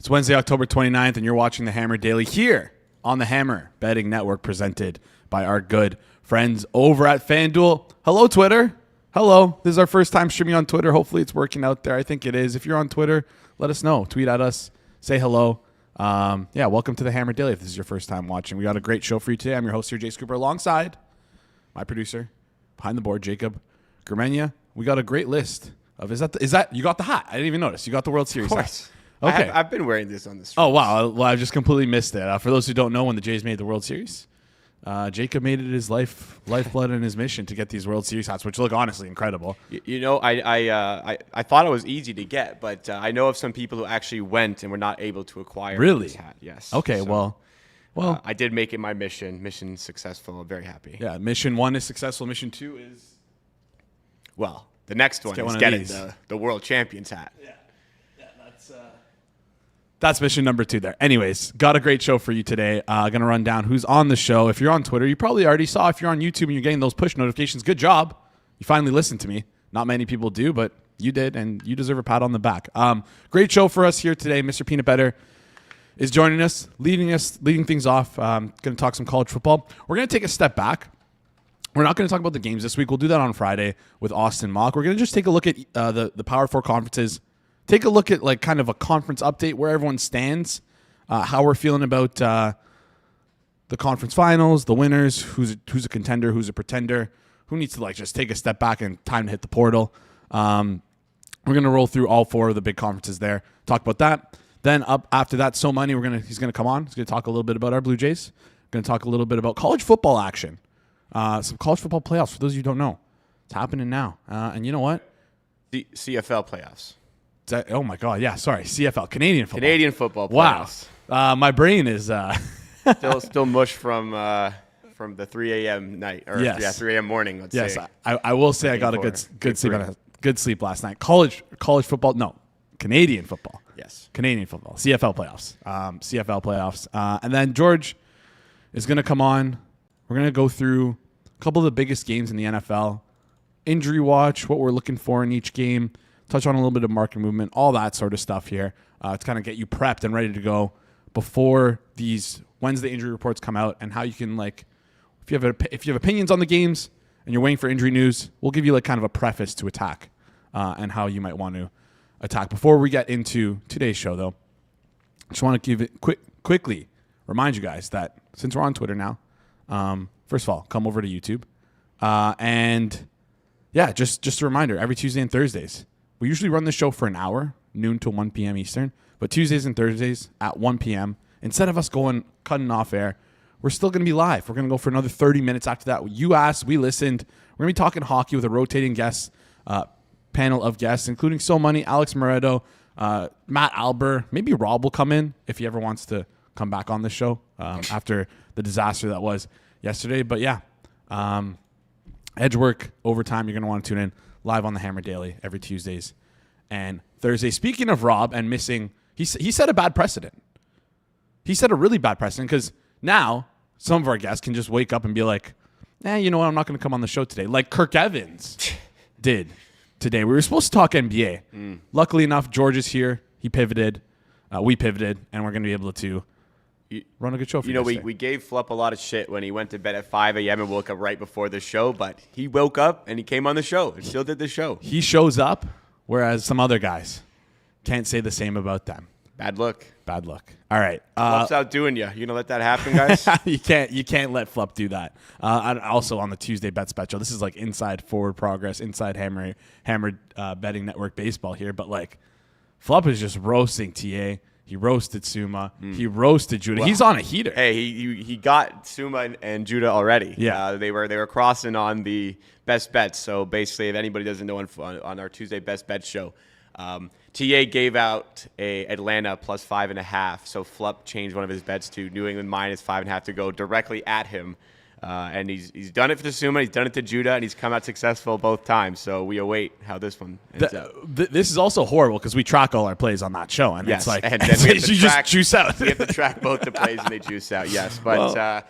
It's Wednesday, October 29th, and you're watching the Hammer Daily here on the Hammer Betting Network, presented by our good friends over at FanDuel. Hello, Twitter. Hello. This is our first time streaming on Twitter. Hopefully it's working out there. I think it is. If you're on Twitter, let us know. Tweet at us. Say hello. Welcome to the Hammer Daily if this is your first time watching. We got a great show for you today. I'm your host here, Jace Cooper, alongside my producer, behind the board, Jacob Gramegna. We got a great list of, is that you got the hat? I didn't even notice. You got the World Series hat. Of course. Hat. Okay. I've been wearing this on the street. Oh, wow. Well, I just completely missed it. For those who don't know, when the Jays made the World Series, Jacob made it his lifeblood and his mission to get these World Series hats, which look honestly incredible. You know, I thought it was easy to get, but I know of some people who actually went and were not able to acquire this hat. Yes. Okay, so, well, I did make it my mission. Mission successful. I'm very happy. Yeah, mission 1 is successful. Mission 2 is... Well, the next one is getting the World Champions hat. Yeah, that's mission number 2 there. Anyways, got a great show for you today. Going to run down who's on the show. If you're on Twitter, you probably already saw. If you're on YouTube and you're getting those push notifications, good job. You finally listened to me. Not many people do, but you did, and you deserve a pat on the back. Great show for us here today. Mr. Peanutbettor is joining us, leading things off. Going to talk some college football. We're going to take a step back. We're not going to talk about the games this week. We'll do that on Friday with Austin Mock. We're going to just take a look at the Power 4 conferences. Take a look at like kind of a conference update, where everyone stands, how we're feeling about the conference finals, the winners, who's a contender, who's a pretender, who needs to like just take a step back and time to hit the portal. We're going to roll through all 4 of the big conferences there, talk about that. Then up after that, So Money, he's going to come on. He's going to talk a little bit about our Blue Jays. Going to talk a little bit about college football action. Some college football playoffs, for those of you who don't know. It's happening now. And you know what? The CFL playoffs. Oh, my God. Yeah, sorry. CFL. Canadian football. Canadian football playoffs. Wow. My brain is... still mush from the 3 a.m. night. Or, yes. Yeah, 3 a.m. morning, let's say. Yes, I will say I got a good sleep last night. College football. No. Canadian football. Yes. Canadian football. CFL playoffs. And then George is going to come on. We're going to go through a couple of the biggest games in the NFL. Injury watch, what we're looking for in each game. Touch on a little bit of market movement, all that sort of stuff here to kind of get you prepped and ready to go before these Wednesday injury reports come out, and how you can, like, if you have opinions on the games and you're waiting for injury news, we'll give you like kind of a preface to attack and how you might want to attack. Before we get into today's show, though, I just want to give it quickly remind you guys that since we're on Twitter now, first of all, come over to YouTube, and yeah, just a reminder, every Tuesday and Thursdays. We usually run the show for an hour, noon to 1 p.m. Eastern, but Tuesdays and Thursdays at 1 p.m., instead of us cutting off air, we're still going to be live. We're going to go for another 30 minutes after that. You asked, we listened. We're going to be talking hockey with a rotating panel of guests, including So Money, Alex Moretto, Matt Alber. Maybe Rob will come in if he ever wants to come back on the show after the disaster that was yesterday. But yeah, edge work, overtime, you're going to want to tune in. Live on the Hammer Daily every Tuesdays and Thursdays. Speaking of Rob and missing, he set a bad precedent. He set a really bad precedent, because now some of our guests can just wake up and be like, you know what, I'm not going to come on the show today. Like Kirk Evans did today. We were supposed to talk NBA. Luckily enough, George is here. He pivoted. We pivoted, and we're going to be able to run a good show for you. You know, we gave Flupp a lot of shit when he went to bed at 5 a.m. and woke up right before the show, but he woke up and he came on the show and still did the show. He shows up, whereas some other guys can't say the same about them. Bad luck. All right. Flupp's outdoing you. You gonna let that happen, guys? You can't let Flupp do that. Also on the Tuesday Bet Special, this is like inside Forward Progress, inside Hammer Betting Network baseball here, but like Flupp is just roasting TA. He roasted Suma. He roasted Judah. Well, he's on a heater. Hey, he got Suma and Judah already. Yeah, they were crossing on the best bets. So basically, if anybody doesn't know, on our Tuesday best bet show, TA gave out a Atlanta plus 5.5. So Flupp changed one of his bets to New England minus 5.5 to go directly at him. And he's done it for Suma, he's done it to Judah, and he's come out successful both times. So we await how this one ends out. This is also horrible because we track all our plays on that show, and yes, it's like and then we have to just juice out. We have to track both the plays and they juice out. Yes, but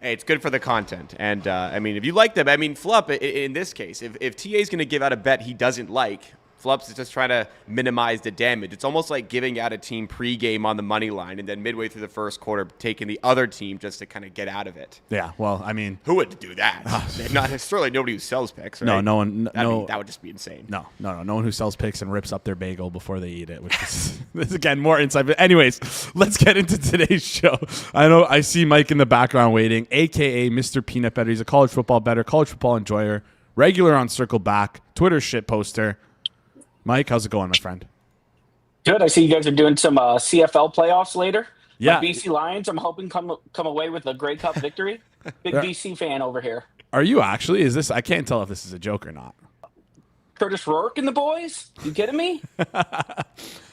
hey, it's good for the content. And I mean, if you like them, I mean, Flupp in this case, if TA is going to give out a bet he doesn't like, Flups is just trying to minimize the damage. It's almost like giving out a team pregame on the money line and then midway through the first quarter taking the other team just to kind of get out of it. Yeah, well, I mean, who would do that? Not certainly nobody who sells picks. Right? No one. That would just be insane. No one who sells picks and rips up their bagel before they eat it. Which is again more insight. But anyways, let's get into today's show. I know I see Mike in the background waiting, aka Mr. Peanutbettor. He's a college football bettor, college football enjoyer, regular on Circle Back, Twitter shit poster. Mike, how's it going, my friend? Good. I see you guys are doing some CFL playoffs later. Yeah. My BC Lions, I'm hoping come away with a Grey Cup victory. Big BC fan over here. Are you actually? Is this? I can't tell if this is a joke or not. Curtis Rourke and the boys? You kidding me?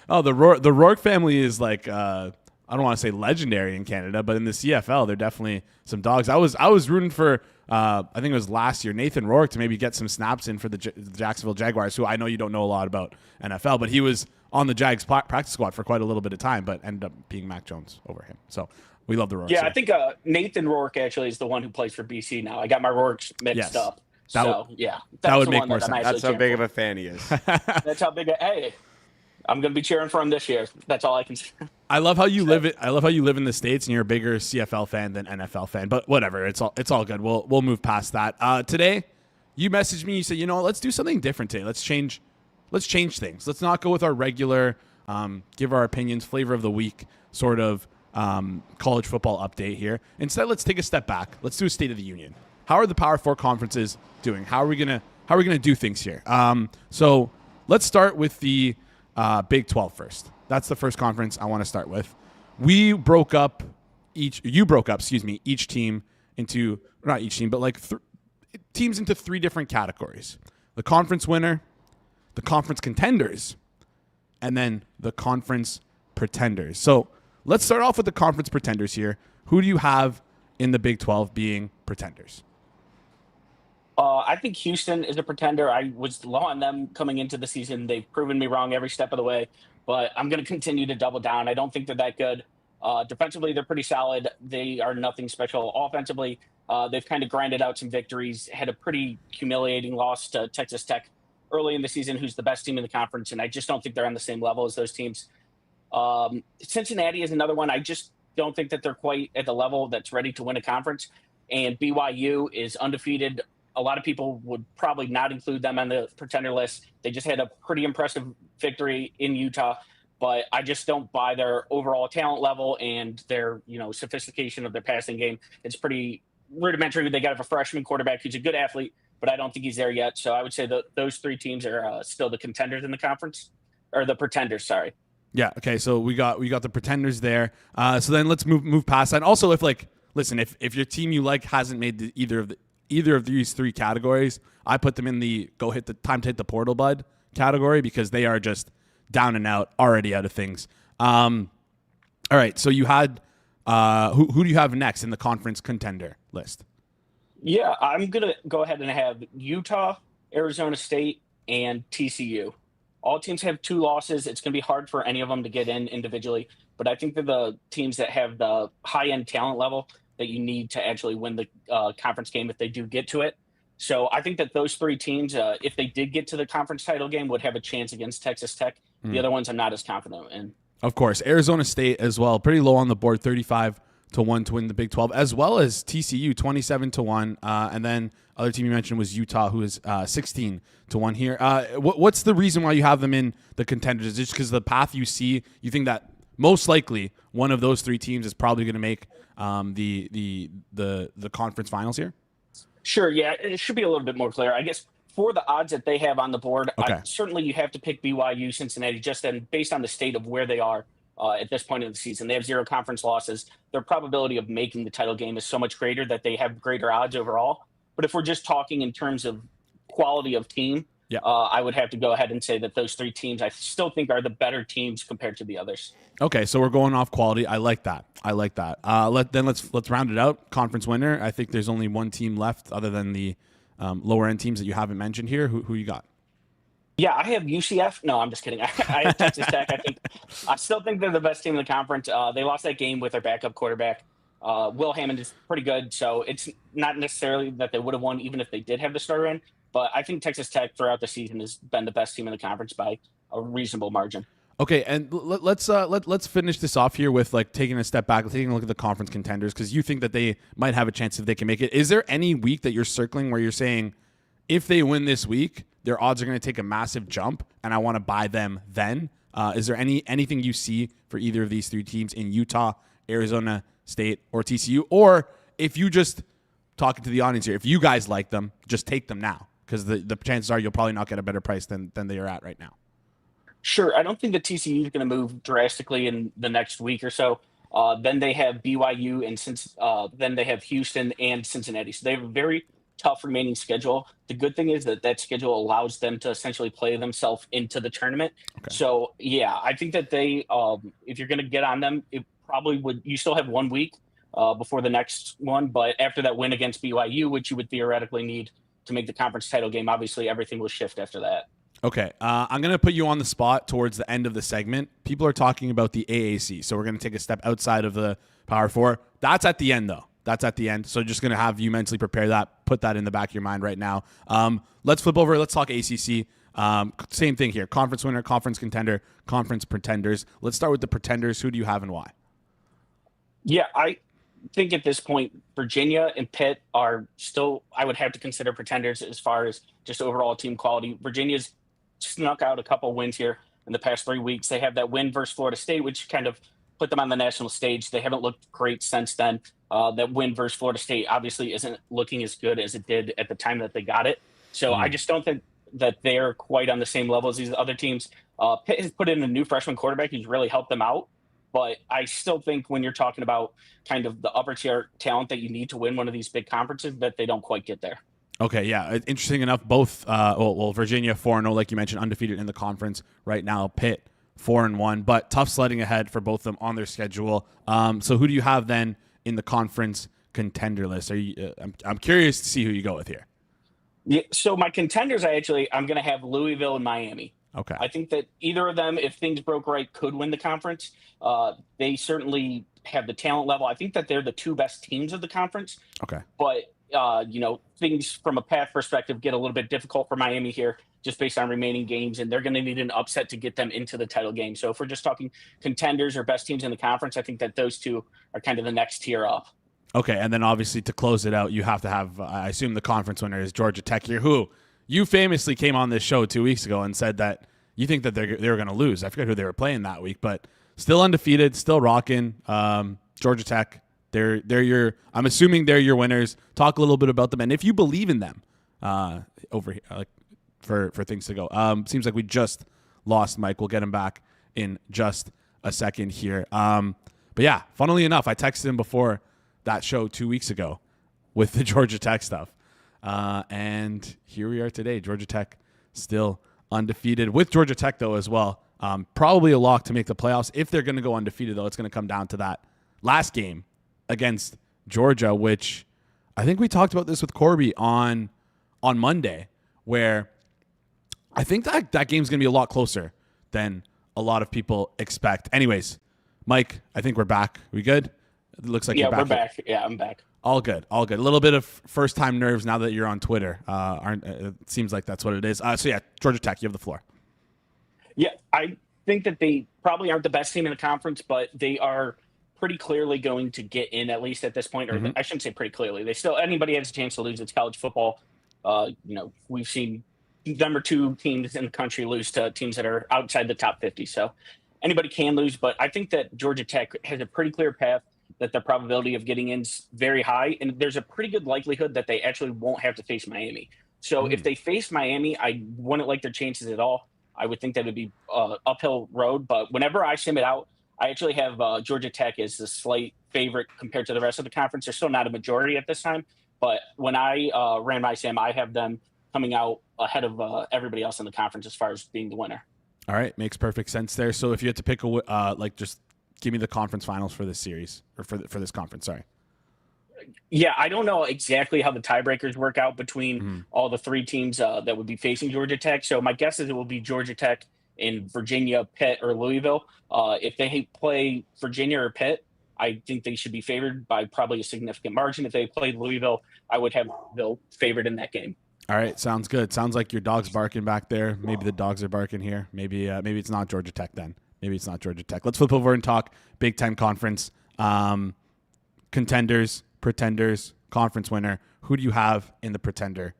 Oh, the Rourke family is like I don't want to say legendary in Canada, but in the CFL, they're definitely some dogs. I was rooting for I think it was last year, Nathan Rourke to maybe get some snaps in for the Jacksonville Jaguars, who I know you don't know a lot about NFL, but he was on the Jags practice squad for quite a little bit of time, but ended up being Mac Jones over him. So we love the Rourke. Yeah, I think Nathan Rourke actually is the one who plays for BC now. I got my Rourkes mixed up. That would make more sense. That's how big of a fan he is. That's how big. Hey, I'm going to be cheering for him this year. That's all I can say. I love how you live it. I love how you live in the States and you're a bigger CFL fan than NFL fan. But whatever, it's all good. We'll move past that. Today, you messaged me. You said, let's do something different today. Let's change things. Let's not go with our regular, give our opinions, flavor of the week sort of college football update here. Instead, let's take a step back. Let's do a State of the Union. How are the Power 4 conferences doing? How are we gonna do things here? So let's start with the Big 12 first. That's the first conference I want to start with. You broke up each team into, not each team, but like teams into three different categories. The conference winner, the conference contenders, and then the conference pretenders. So let's start off with the conference pretenders here. Who do you have in the Big 12 being pretenders? I think Houston is a pretender. I was low on them coming into the season. They've proven me wrong every step of the way, but I'm going to continue to double down. I don't think they're that good. Defensively, they're pretty solid. They are nothing special. Offensively, they've kind of grinded out some victories, had a pretty humiliating loss to Texas Tech early in the season, who's the best team in the conference, and I just don't think they're on the same level as those teams. Cincinnati is another one. I just don't think that they're quite at the level that's ready to win a conference, and BYU is undefeated. A lot of people would probably not include them on the pretender list. They just had a pretty impressive victory in Utah, but I just don't buy their overall talent level and their, sophistication of their passing game. It's pretty rudimentary. They got a freshman quarterback who's a good athlete, but I don't think he's there yet. So I would say that those three teams are still the contenders in the conference, or the pretenders. Sorry. Yeah. Okay. So we got the pretenders there. So then let's move past that. And also, if your team you like hasn't made either of these three categories, I put them in the time to hit the portal bud category because they are just down and out, already out of things. All right, so you had who do you have next in the conference contender list? Yeah, I'm gonna go ahead and have Utah, Arizona State, and TCU. All teams have 2 losses. It's gonna be hard for any of them to get in individually, but I think they're the teams that have the high-end talent level that you need to actually win the conference game if they do get to it. So I think that those 3 teams, if they did get to the conference title game, would have a chance against Texas Tech. The other ones I'm not as confident in. Of course, Arizona State as well, pretty low on the board, 35-1 to win the Big 12, as well as TCU, 27-1. And then other team you mentioned was Utah, who is 16-1 here. What's the reason why you have them in the contenders? Is it just because the path you see, you think that most likely one of those 3 teams is probably going to make the conference finals here? Sure, yeah, it should be a little bit more clear. I guess for the odds that they have on the board, okay. Certainly you have to pick BYU, Cincinnati, just then based on the state of where they are at this point of the season. They have 0 conference losses. Their probability of making the title game is so much greater that they have greater odds overall. But if we're just talking in terms of quality of team, I would have to go ahead and say that those 3 teams I still think are the better teams compared to the others. Okay, so we're going off quality. I like that. Let's round it out. Conference winner. I think there's only one team left other than the lower end teams that you haven't mentioned here. Who you got? Yeah, I have UCF. No, I'm just kidding. I have Texas Tech. I still think they're the best team in the conference. They lost that game with their backup quarterback. Will Hammond is pretty good, so it's not necessarily that they would have won even if they did have the starter in. But I think Texas Tech throughout the season has been the best team in the conference by a reasonable margin. Okay, and let's finish this off here with like taking a step back, taking a look at the conference contenders, because you think that they might have a chance if they can make it. Is there any week that you're circling where you're saying if they win this week, their odds are going to take a massive jump, and I want to buy them then? Is there anything you see for either of these three teams in Utah, Arizona State, or TCU? Or if you just talking to the audience here, if you guys like them, just take them now, because the chances are you'll probably not get a better price than they are at right now. Sure. I don't think the TCU is going to move drastically in the next week or so. Then they have BYU and then they have Houston and Cincinnati. So they have a very tough remaining schedule. The good thing is that schedule allows them to essentially play themselves into the tournament. Okay. So yeah, I think that they, if you're going to get on them, it probably would. You still have 1 week before the next one, but after that win against BYU, which you would theoretically need to make the conference title game, obviously everything will shift after that. Okay, I'm going to put you on the spot towards the end of the segment. People are talking about the AAC, so we're going to take a step outside of the Power Four. That's at the end, though. That's at the end, so just going to have you mentally prepare that, put that in the back of your mind right now. Let's flip over. Let's talk ACC. Same thing here. Conference winner, conference contender, conference pretenders. Let's start with the pretenders. Who do you have and why? Yeah, I think at this point, Virginia and Pitt are still, I would have to consider pretenders as far as just overall team quality. Virginia's snuck out a couple wins here in the past 3 weeks. They have that win versus Florida State, which kind of put them on the national stage. They haven't looked great since then. That win versus Florida State obviously isn't looking as good as it did at the time that they got it. So I just don't think that they're quite on the same level as these other teams. Pitt has put in a new freshman quarterback who's really helped them out. But I still think when you're talking about kind of the upper tier talent that you need to win one of these big conferences, that they don't quite get there. Okay, yeah. Interesting enough, both, Virginia 4-0, like you mentioned, undefeated in the conference right now. Pitt 4-1, but tough sledding ahead for both of them on their schedule. So who do you have then in the conference contender list? I'm curious to see who you go with here. Yeah, so my contenders, I'm going to have Louisville and Miami. Okay. I think that either of them, if things broke right, could win the conference. They certainly have the talent level. I think that they're the two best teams of the conference. Okay. But things from a path perspective get a little bit difficult for Miami here, just based on remaining games, and they're going to need an upset to get them into the title game. So if we're just talking contenders or best teams in the conference, I think that those two are kind of the next tier up. Okay, and then obviously to close it out, you have to have, I assume the conference winner is Georgia Tech here, who you famously came on this show 2 weeks ago and said that you think that they were going to lose. I forget who they were playing that week, but still undefeated, still rocking. Georgia Tech. I'm assuming they're your winners. Talk a little bit about them, and if you believe in them, over here, like for things to go. Seems like we just lost Mike. We'll get him back in just a second here. But yeah, funnily enough, I texted him before that show 2 weeks ago with the Georgia Tech stuff, and here we are today. Georgia Tech still undefeated. With Georgia Tech though as well, probably a lock to make the playoffs. If they're going to go undefeated though, it's going to come down to that last game against Georgia, which I think we talked about this with Corby on Monday, where I think that game's going to be a lot closer than a lot of people expect. Anyways, Mike, I think we're back. We good? It looks like you're back. Yeah, we're back. Yeah, I'm back. All good. A little bit of first-time nerves now that you're on Twitter. It seems like that's what it is. So yeah, Georgia Tech, you have the floor. Yeah, I think that they probably aren't the best team in the conference, but they are pretty clearly going to get in, at least at this point. Or I shouldn't say pretty clearly. Anybody has a chance to lose. It's college football. We've seen number 2 teams in the country lose to teams that are outside the top 50. So anybody can lose, but I think that Georgia Tech has a pretty clear path, that the probability of getting in is very high. And there's a pretty good likelihood that they actually won't have to face Miami. So if they face Miami, I wouldn't like their chances at all. I would think that would be uphill road. But whenever I sim it out, I actually have Georgia Tech as the slight favorite compared to the rest of the conference. They're still not a majority at this time. But when I ran my sim, I have them coming out ahead of everybody else in the conference as far as being the winner. All right. Makes perfect sense there. So if you had to pick just give me the conference finals for this series, or for this conference, sorry. Yeah, I don't know exactly how the tiebreakers work out between all the 3 teams that would be facing Georgia Tech. So my guess is it will be Georgia Tech in Virginia, Pitt, or Louisville. If they play Virginia or Pitt, I think they should be favored by probably a significant margin. If they played Louisville, I would have Louisville favored in that game. All right, sounds good. Sounds like your dog's barking back there. Maybe the dogs are barking here. Maybe it's not Georgia Tech then. Maybe it's not Georgia Tech. Let's flip over and talk Big Ten Conference. Contenders, pretenders, conference winner. Who do you have in the pretender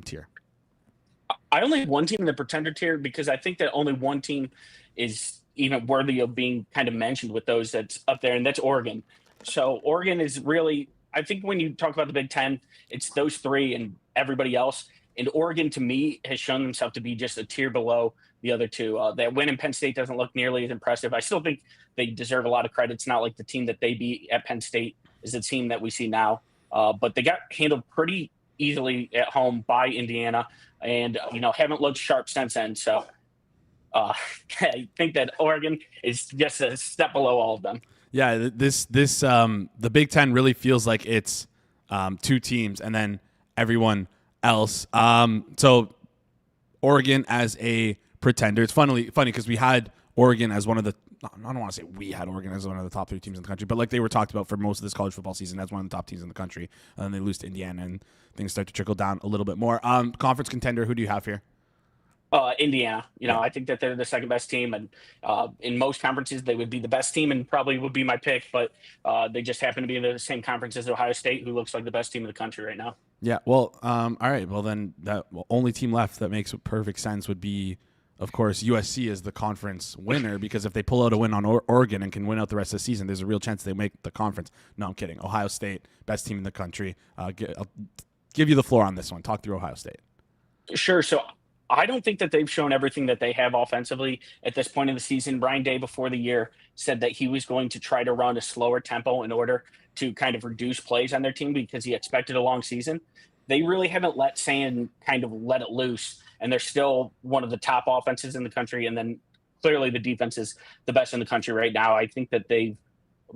tier? I only have one team in the pretender tier because I think that only one team is even worthy of being kind of mentioned with those that's up there, and that's Oregon. So Oregon is really, I think when you talk about the Big Ten, it's those three and everybody else. And Oregon, to me, has shown themselves to be just a tier below the other two. That win in Penn State doesn't look nearly as impressive. I still think they deserve a lot of credit. It's not like the team that they beat at Penn State is the team that we see now. But they got handled pretty easily at home by Indiana and, haven't looked sharp since then. So I think that Oregon is just a step below all of them. Yeah, the Big Ten really feels like it's two teams and then everyone else. So Oregon as a pretender. It's funny because we had Oregon as one of the, I don't want to say we had Oregon as one of the top 3 teams in the country, but like they were talked about for most of this college football season as one of the top teams in the country. And then they lose to Indiana and things start to trickle down a little bit more. Conference contender, who do you have here? Indiana. I think that they're the second best team, and in most conferences they would be the best team and probably would be my pick, but they just happen to be in the same conference as Ohio State, who looks like the best team in the country right now. Yeah, well, all right. Well, then only team left that makes perfect sense would be, of course, USC as the conference winner, because if they pull out a win on Oregon and can win out the rest of the season, there's a real chance they make the conference. No, I'm kidding. Ohio State, best team in the country. I'll give you the floor on this one. Talk through Ohio State. Sure. So I don't think that they've shown everything that they have offensively at this point in the season. Brian Day, before the year, said that he was going to try to run a slower tempo in order to kind of reduce plays on their team because he expected a long season. They really haven't let Sand kind of let it loose, and they're still one of the top offenses in the country. And then clearly the defense is the best in the country right now. I think that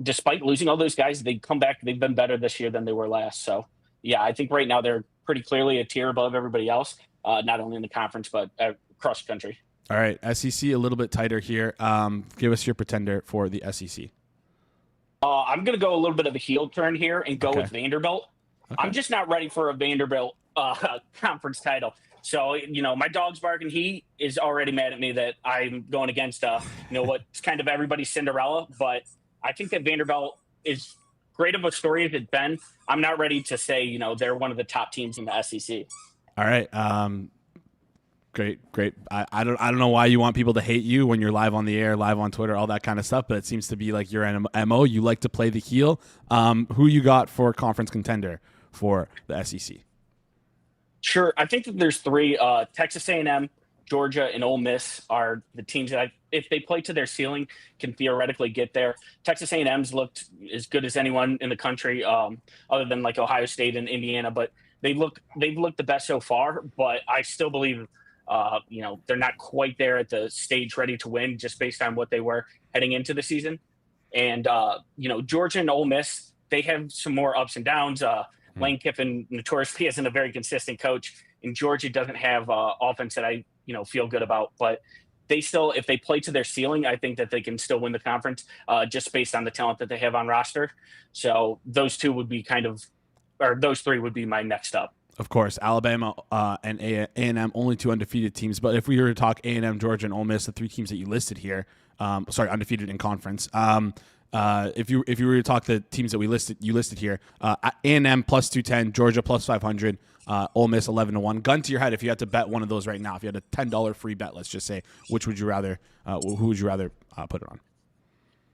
despite losing all those guys, they come back. They've been better this year than they were last. So, yeah, I think right now they're pretty clearly a tier above everybody else. Not only in the conference, but across the country. All right, SEC a little bit tighter here. Give us your pretender for the SEC. I'm going to go a little bit of a heel turn here and go with Vanderbilt. Okay. I'm just not ready for a Vanderbilt conference title. So, my dog's barking. He is already mad at me that I'm going against, what's kind of everybody's Cinderella. But I think that Vanderbilt is great of a story as it's been. I'm not ready to say, they're one of the top teams in the SEC. All right. Great. I don't know why you want people to hate you when you're live on the air, live on Twitter, all that kind of stuff, but it seems to be like your MO. You like to play the heel. Who you got for conference contender for the SEC? Sure. I think that there's 3, Texas A&M, Georgia, and Ole Miss are the teams that if they play to their ceiling, can theoretically get there. Texas A&M's looked as good as anyone in the country, other than like Ohio State and Indiana, but they've looked the best so far, but I still believe, they're not quite there at the stage ready to win just based on what they were heading into the season. And, Georgia and Ole Miss, they have some more ups and downs. Lane Kiffin notoriously isn't a very consistent coach, and Georgia doesn't have offense that I, feel good about, but they still, if they play to their ceiling, I think that they can still win the conference just based on the talent that they have on roster. So those 2 would be those 3 would be my next up. Of course, Alabama and A&M, only 2 undefeated teams. But if we were to talk A&M, Georgia, and Ole Miss, the 3 teams that you listed here, undefeated in conference. If you were to talk the teams that you listed here, A&M plus 210, Georgia plus 500, Ole Miss 11-1. Gun to your head, if you had to bet one of those right now, if you had a $10 free bet, let's just say, which would you rather? Who would you rather put it on?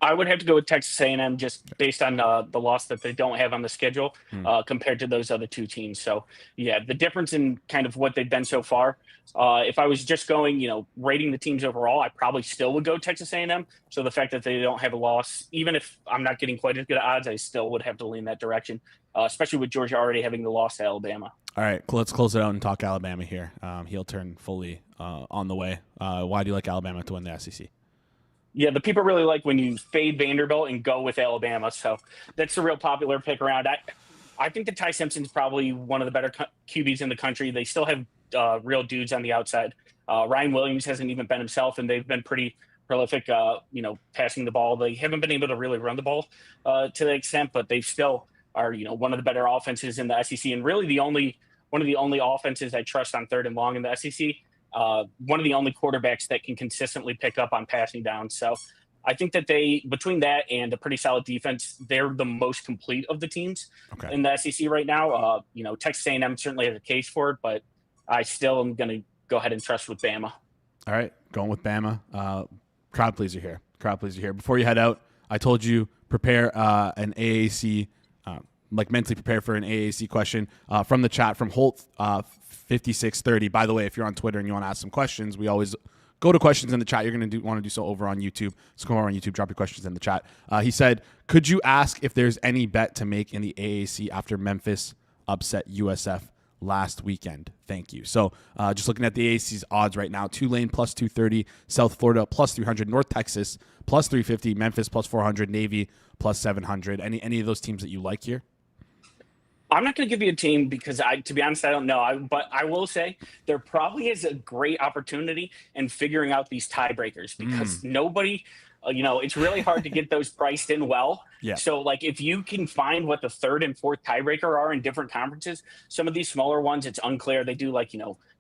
I would have to go with Texas A&M just based on the loss that they don't have on the schedule compared to those other 2 teams. So, yeah, the difference in kind of what they've been so far. If I was just going, rating the teams overall, I probably still would go Texas A&M. So the fact that they don't have a loss, even if I'm not getting quite as good odds, I still would have to lean that direction, especially with Georgia already having the loss to Alabama. All right, let's close it out and talk Alabama here. Heel turn fully on the way. Why do you like Alabama to win the SEC? Yeah, the people really like when you fade Vanderbilt and go with Alabama. So that's a real popular pick around. I think that Ty Simpson's probably one of the better QBs in the country. They still have real dudes on the outside. Ryan Williams hasn't even been himself, and they've been pretty prolific, passing the ball. They haven't been able to really run the ball to the extent, but they still are, one of the better offenses in the SEC and really the only one of the only offenses I trust on third and long in the SEC. One of the only quarterbacks that can consistently pick up on passing down. So I think that between that and a pretty solid defense, they're the most complete of the teams in the SEC right now. Texas A&M certainly has a case for it, but I still am going to go ahead and trust with Bama. All right, going with Bama. Crowd pleaser here. Before you head out, I told you prepare an AAC, mentally prepare for an AAC question from the chat from Holt 5630. By the way, if you're on Twitter and you want to ask some questions, we always go to questions in the chat. You're going to want to do so over on YouTube. So come over on YouTube, drop your questions in the chat. He said, could you ask if there's any bet to make in the AAC after Memphis upset USF last weekend? Thank you. So just looking at the AAC's odds right now, Tulane plus 230, South Florida plus 300, North Texas plus 350, Memphis plus 400, Navy plus 700. Any of those teams that you like here? I'm not going to give you a team because to be honest, I don't know. But I will say there probably is a great opportunity in figuring out these tiebreakers because nobody, it's really hard to get those priced in well. Yeah. So if you can find what the third and fourth tiebreaker are in different conferences, some of these smaller ones, it's unclear. They do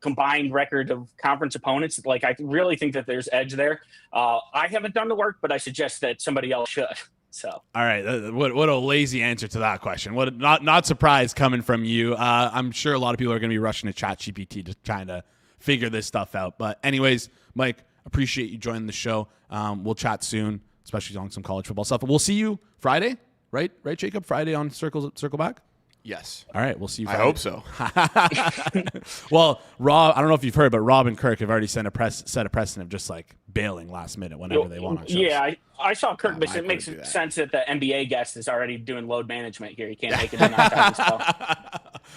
combined record of conference opponents. I really think that there's edge there. I haven't done the work, but I suggest that somebody else should. So, all right, what a lazy answer to that question. What not surprised coming from you. I'm sure a lot of people are going to be rushing to ChatGPT to trying to figure this stuff out. But anyways, Mike, appreciate you joining the show. We'll chat soon, especially on some college football stuff. We'll see you Friday, right, Jacob? Friday on Circle Back. Yes. All right, we'll see you Friday. I hope so. Well, Rob, I don't know if you've heard, but Rob and Kirk have already set a precedent of just bailing last minute whenever they want on shows. Yeah, I saw Kirk, but it makes sense that the NBA guest is already doing load management here. He can't make it in on time. So.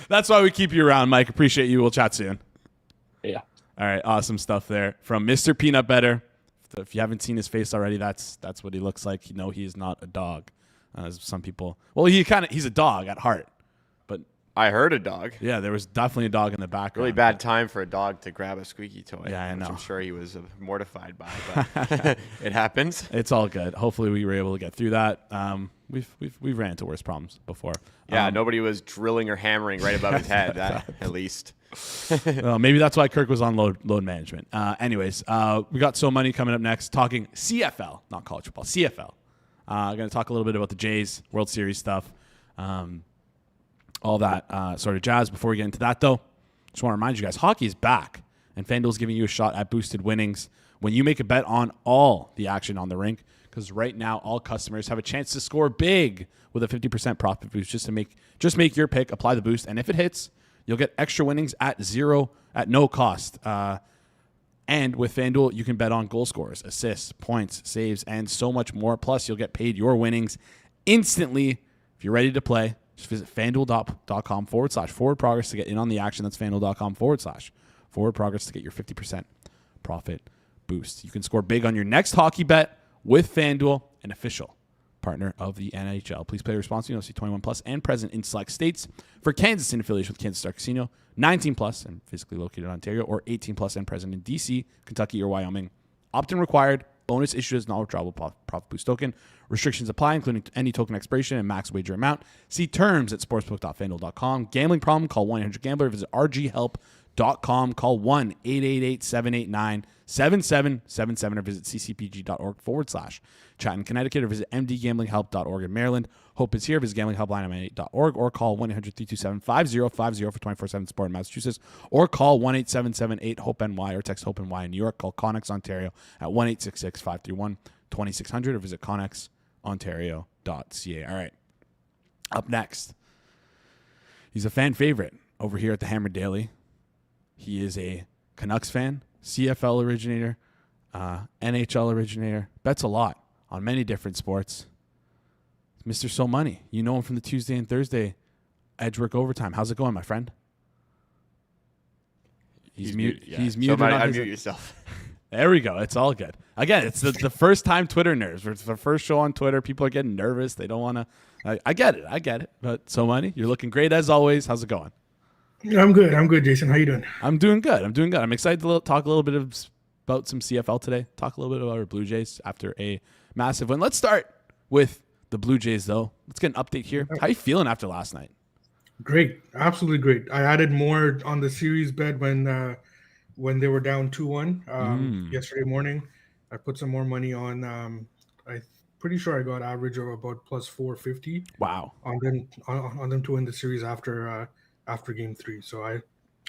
That's why we keep you around, Mike. Appreciate you. We'll chat soon. Yeah. All right, awesome stuff there from Mr. Peanutbettor. If you haven't seen his face already, that's what he looks like. He is not a dog. As some people, he's a dog at heart. I heard a dog. Yeah, there was definitely a dog in the background. Really bad time for a dog to grab a squeaky toy. Yeah, I know. Which I'm sure he was mortified by, but it happens. It's all good. Hopefully, we were able to get through that. We've ran into worse problems before. Yeah, nobody was drilling or hammering right above his head. At least. Well, maybe that's why Kirk was on load management. Anyways, we got So Money coming up next, talking CFL, not college football. CFL. Going to talk a little bit about the Jays World Series stuff. All that sort of jazz. Before we get into that, though, just want to remind you guys, hockey is back, and FanDuel's giving you a shot at boosted winnings when you make a bet on all the action on the rink, because right now all customers have a chance to score big with a 50% profit boost. Just make your pick, apply the boost, and if it hits, you'll get extra winnings at no cost. And with FanDuel, you can bet on goal scorers, assists, points, saves, and so much more. Plus, you'll get paid your winnings instantly if you're ready to play. Just visit FanDuel.com/forward progress to get in on the action. That's FanDuel.com/forward progress to get your 50% profit boost. You can score big on your next hockey bet with FanDuel, an official partner of the NHL. Please play responsibly. Must be 21 plus and present in select states. For Kansas, in affiliation with Kansas Star Casino, 19 plus and physically located in Ontario, or 18 plus and present in DC, Kentucky, or Wyoming. Opt-in required. Bonus issued as non-withdrawable profit boost token. Restrictions apply, including any token expiration and max wager amount. See terms at sportsbook.fanduel.com. Gambling problem? Call 1-800-GAMBLER. Visit rghelp.com. Call 1-888-789-7777 or visit ccpg.org/chat in Connecticut, or visit mdgamblinghelp.org in Maryland. Hope is here. Visit gamblinghelpline.org or call 1-800-327-5050 for 24/7 support in Massachusetts, or call 1-877-8-HOPE-NY or text HOPE-NY in New York. Call Connex Ontario at 1-866-531-2600 or visit connexontario.ca. All right. Up next, he's a fan favorite over here at the Hammer Daily. He is a Canucks fan, CFL originator, NHL originator, bets a lot on many different sports. Mr. So Money. You know him from the Tuesday and Thursday Edgework Overtime. How's it going, my friend? He's mute. Yeah. He's muted. Unmute yourself. There we go. It's all good. Again, it's the first time Twitter nerves. It's the first show on Twitter. People are getting nervous. They don't want to. I get it. But So Money, you're looking great as always. How's it going? I'm good, Jason. How you doing? I'm doing good. I'm excited to talk a little bit about some CFL today. Talk a little bit about our Blue Jays after a massive win. Let's start with the Blue Jays, though. Let's get an update here. How you feeling after last night? Great, absolutely great. I added more on the series bet when they were down 2-1 yesterday morning. I put some more money on. I pretty sure I got average of about plus 450 Wow. on them to win the series after game three. So I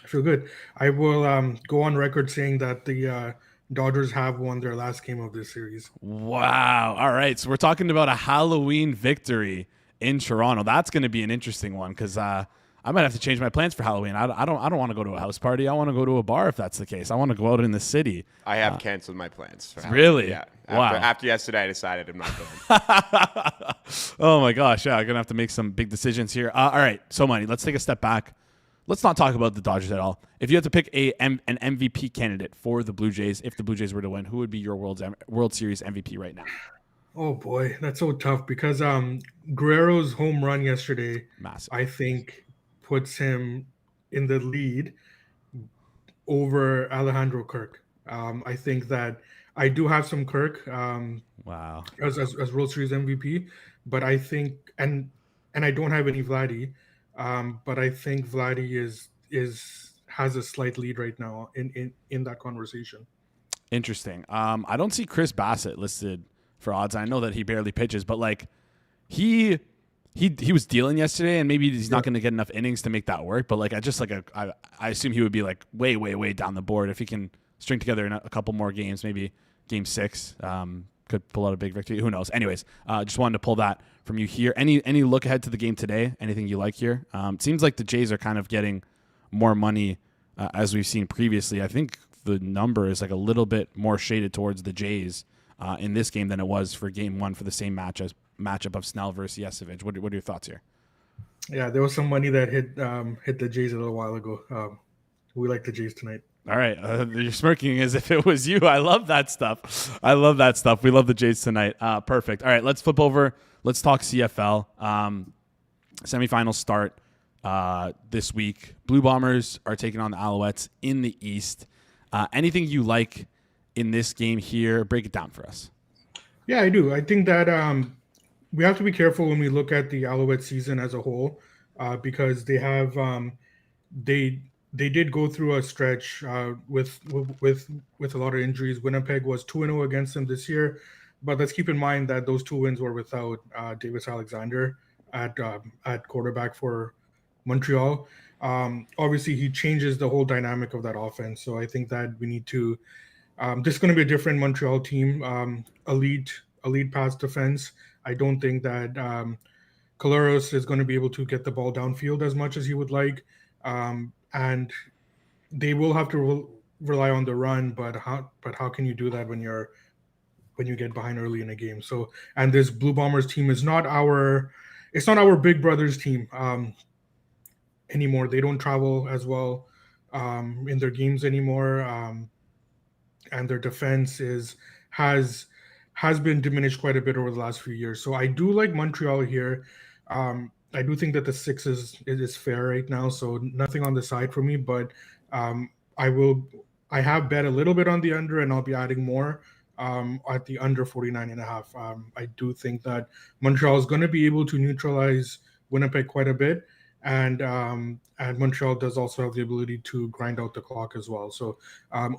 feel good. I will go on record saying that the Dodgers have won their last game of this series. Wow. All right. So we're talking about a Halloween victory in Toronto. That's going to be an interesting one because I might have to change my plans for Halloween. I don't want to go to a house party. I want to go to a bar if that's the case. I want to go out in the city. I have canceled my plans. For Really? Yeah. Wow. After yesterday, I decided I'm not going. Oh my gosh. Yeah. I'm going to have to make some big decisions here. All right. So Money, let's take a step back. Let's not talk about the Dodgers at all. If you had to pick an MVP candidate for the Blue Jays, if the Blue Jays were to win, who would be your World Series MVP right now? Oh boy, that's so tough because Guerrero's home run yesterday, Massive. I think, puts him in the lead over Alejandro Kirk. I think that I do have some Kirk Wow. as World Series MVP, but I think and I don't have any Vladdy, but I think Vladdy has a slight lead right now in that conversation. Interesting. I don't see Chris Bassett listed for odds. I know that he barely pitches, but like he was dealing yesterday, and maybe he's not going to get enough innings to make that work. But like I assume he would be like way down the board if he can string together a couple more games, maybe game 6. Could pull out a big victory. Who knows? Anyways, just wanted to pull that from you here. Any look ahead to the game today? Anything you like here? It seems like the Jays are kind of getting more money as we've seen previously. I think the number is like a little bit more shaded towards the Jays in this game than it was for game 1 for the same matchup of Snell versus Yesevich. What are your thoughts here? Yeah, there was some money that hit the Jays a little while ago. We like the Jays tonight. All right. You're smirking as if it was you. I love that stuff. We love the Jays tonight. Perfect. All right, let's flip over. Let's talk CFL. Semifinals start this week. Blue Bombers are taking on the Alouettes in the East. Anything you like in this game here? Break it down for us. Yeah, I do. I think that we have to be careful when we look at the Alouette season as a whole because they have they did go through a stretch with a lot of injuries. Winnipeg was 2-0 against them this year, but let's keep in mind that those 2 wins were without Davis Alexander at quarterback for Montreal. Obviously, he changes the whole dynamic of that offense. So I think that we need to. This is going to be a different Montreal team. Elite pass defense. I don't think that Caleros is going to be able to get the ball downfield as much as he would like. And they will have to rely on the run, but how can you do that when you get behind early in a game? So, and this Blue Bombers team is not our Big Brothers team anymore. They don't travel as well in their games anymore, and their defense has been diminished quite a bit over the last few years. So I do like Montreal here. I do think that the 6 is fair right now, so nothing on the side for me. But I have bet a little bit on the under, and I'll be adding more at the under 49.5. I do think that Montreal is going to be able to neutralize Winnipeg quite a bit, and Montreal does also have the ability to grind out the clock as well. So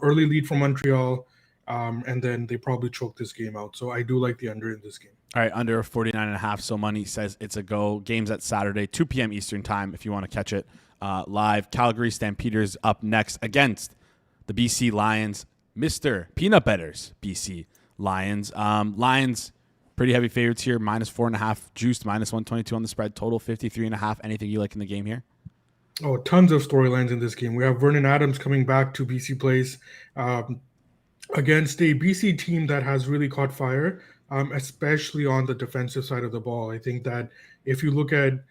early lead for Montreal, and then they probably choke this game out. So I do like the under in this game. All right, under 49.5. So Money says it's a go. Game's at Saturday, 2 p.m. Eastern time if you want to catch it live. Calgary Stampeders up next against the BC Lions. Mr. Peanutbettor's BC Lions. Lions, pretty heavy favorites here. -4.5, juiced -122 on the spread. Total 53.5. Anything you like in the game here? Oh, tons of storylines in this game. We have Vernon Adams coming back to BC Place against a BC team that has really caught fire. Especially on the defensive side of the ball. I think that if you look at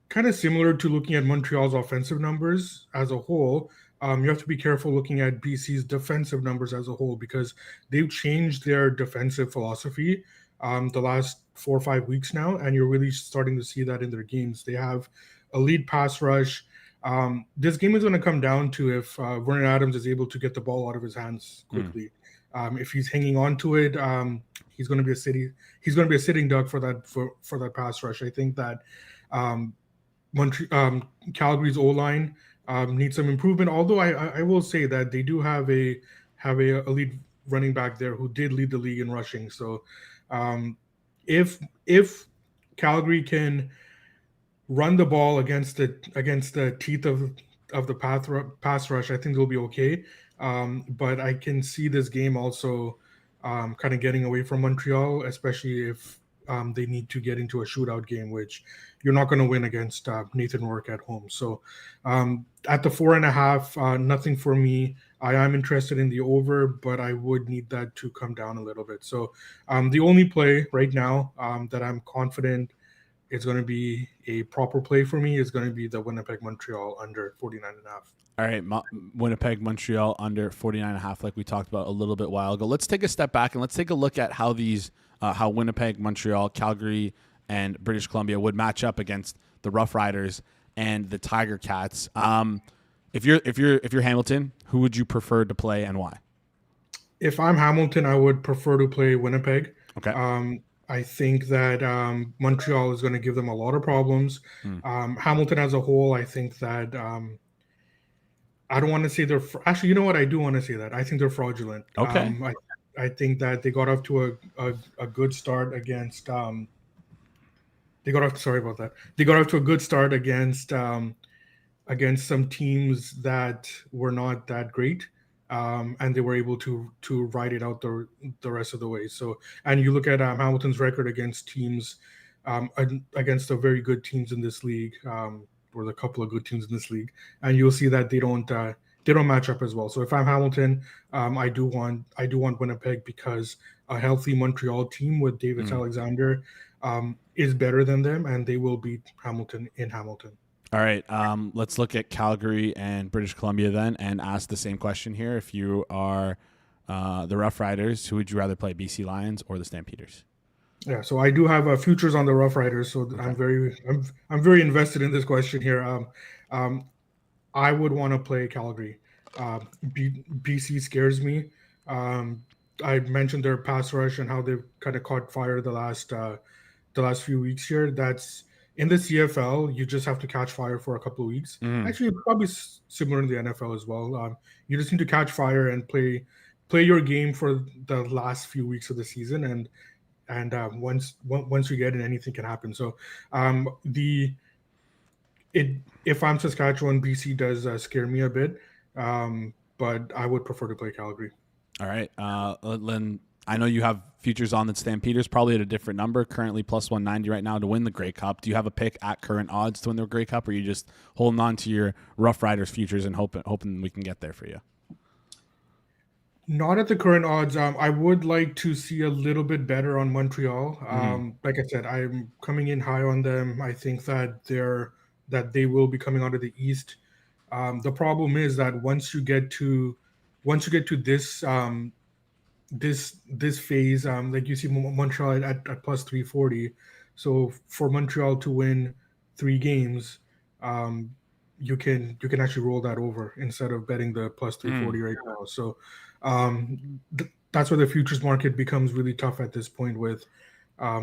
kind of similar to looking at Montreal's offensive numbers as a whole, you have to be careful looking at BC's defensive numbers as a whole because they've changed their defensive philosophy the last 4 or 5 weeks now, and you're really starting to see that in their games. They have a lead pass rush. This game is going to come down to if Vernon Adams is able to get the ball out of his hands quickly. If he's hanging on to it, he's going to be a sitting duck for that pass rush. I think that Calgary's O line needs some improvement. Although I will say that they do have a elite running back there who did lead the league in rushing. So if Calgary can run the ball against the teeth of the pass rush, I think they'll be okay. But I can see this game also kind of getting away from Montreal, especially if they need to get into a shootout game, which you're not going to win against Nathan Rourke at home. So at the 4.5, nothing for me. I am interested in the over, but I would need that to come down a little bit. So the only play right now that I'm confident is going to be a proper play for me is going to be the Winnipeg Montreal under 49.5. All right, Winnipeg Montreal under 49.5, like we talked about a little bit while ago. Let's take a step back and let's take a look at how these how Winnipeg, Montreal, Calgary, and British Columbia would match up against the Rough Riders and the Tiger Cats. If you're Hamilton, who would you prefer to play and why? If I'm Hamilton, I would prefer to play Winnipeg. Okay. I think that Montreal is going to give them a lot of problems. Hamilton as a whole, I think that I don't want to say they're actually. You know what? I do want to say that I think they're fraudulent. Okay. I think that they got off to a good start against. Sorry about that. They got off to a good start against some teams that were not that great. And they were able to ride it out the rest of the way. So, and you look at Hamilton's record against teams, against the very good teams in this league, or the couple of good teams in this league, and you'll see that they don't match up as well. So, if I'm Hamilton, I do want Winnipeg because a healthy Montreal team with Davis Alexander is better than them, and they will beat Hamilton in Hamilton. All right, let's look at Calgary and British Columbia then and ask the same question here. If you are the Rough Riders, who would you rather play, BC Lions or the Stampeders? Yeah, so I do have futures on the Rough Riders, so okay. I'm very invested in this question here. I would want to play Calgary. BC scares me. I mentioned their pass rush and how they've kind of caught fire the last few weeks here. That's in the CFL, you just have to catch fire for a couple of weeks. Actually, probably similar in the NFL as well. You just need to catch fire and play your game for the last few weeks of the season, and once you get in, anything can happen. So, if I'm Saskatchewan, BC does scare me a bit, but I would prefer to play Calgary. All right, Len. I know you have futures on the Stampeders, probably at a different number, currently plus 190 right now to win the Grey Cup. Do you have a pick at current odds to win the Grey Cup, or are you just holding on to your Rough Riders futures and hoping we can get there for you? Not at the current odds. I would like to see a little bit better on Montreal. Like I said, I'm coming in high on them. I think that they will be coming out of the East. The problem is that once you get to this this phase, like you see Montreal at plus 340. So for Montreal to win 3 games, you can actually roll that over instead of betting the plus 340 right now. So that's where the futures market becomes really tough at this point with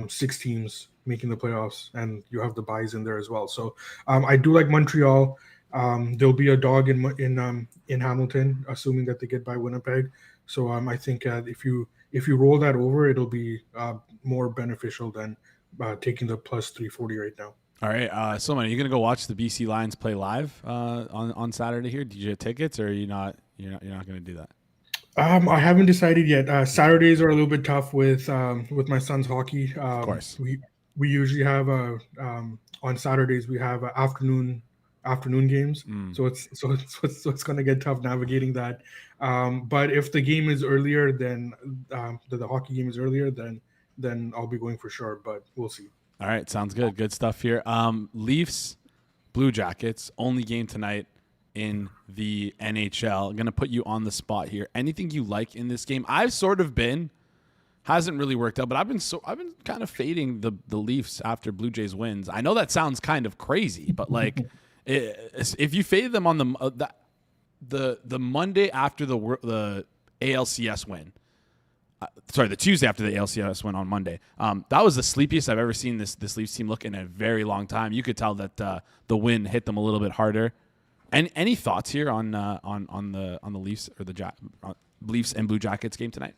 6 teams making the playoffs, and you have the buys in there as well. So I do like Montreal. There'll be a dog in Hamilton, assuming that they get by Winnipeg. So I think if you roll that over, it'll be more beneficial than taking the plus 340 right now. All right, Solomon, are you going to go watch the BC Lions play live on Saturday here? Did you get tickets, or are you not? You're not going to do that? I haven't decided yet. Saturdays are a little bit tough with my son's hockey. Of course, we usually have on Saturdays we have afternoon games, so it's going to get tough navigating that. But if the game is earlier, then the hockey game is earlier, then I'll be going for sure. But we'll see. All right, sounds good. Good stuff here. Leafs, Blue Jackets, only game tonight in the NHL. I'm going to put you on the spot here. Anything you like in this game? I've sort of been, hasn't really worked out, but I've been kind of fading the Leafs after Blue Jays wins. I know that sounds kind of crazy, but like if you faded them on the Monday after the ALCS win, the Tuesday after the ALCS went on Monday. That was the sleepiest I've ever seen this Leafs team look in a very long time. You could tell that the wind hit them a little bit harder. And any thoughts here on the Leafs or the Leafs and Blue Jackets game tonight?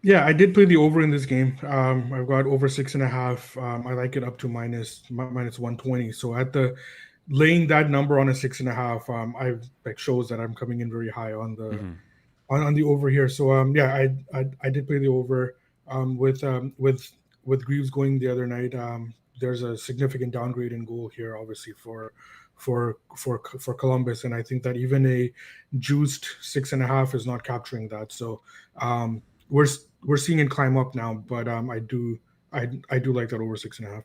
Yeah, I did play the over in this game. I've got over 6.5. I like it up to minus 120. So at the laying that number on a 6.5, I like shows that I'm coming in very high on the on the over here. So yeah, I did play the over with Greaves going the other night. There's a significant downgrade in goal here, obviously for Columbus, and I think that even a juiced 6.5 is not capturing that. So we're seeing it climb up now, but I do like that over 6.5.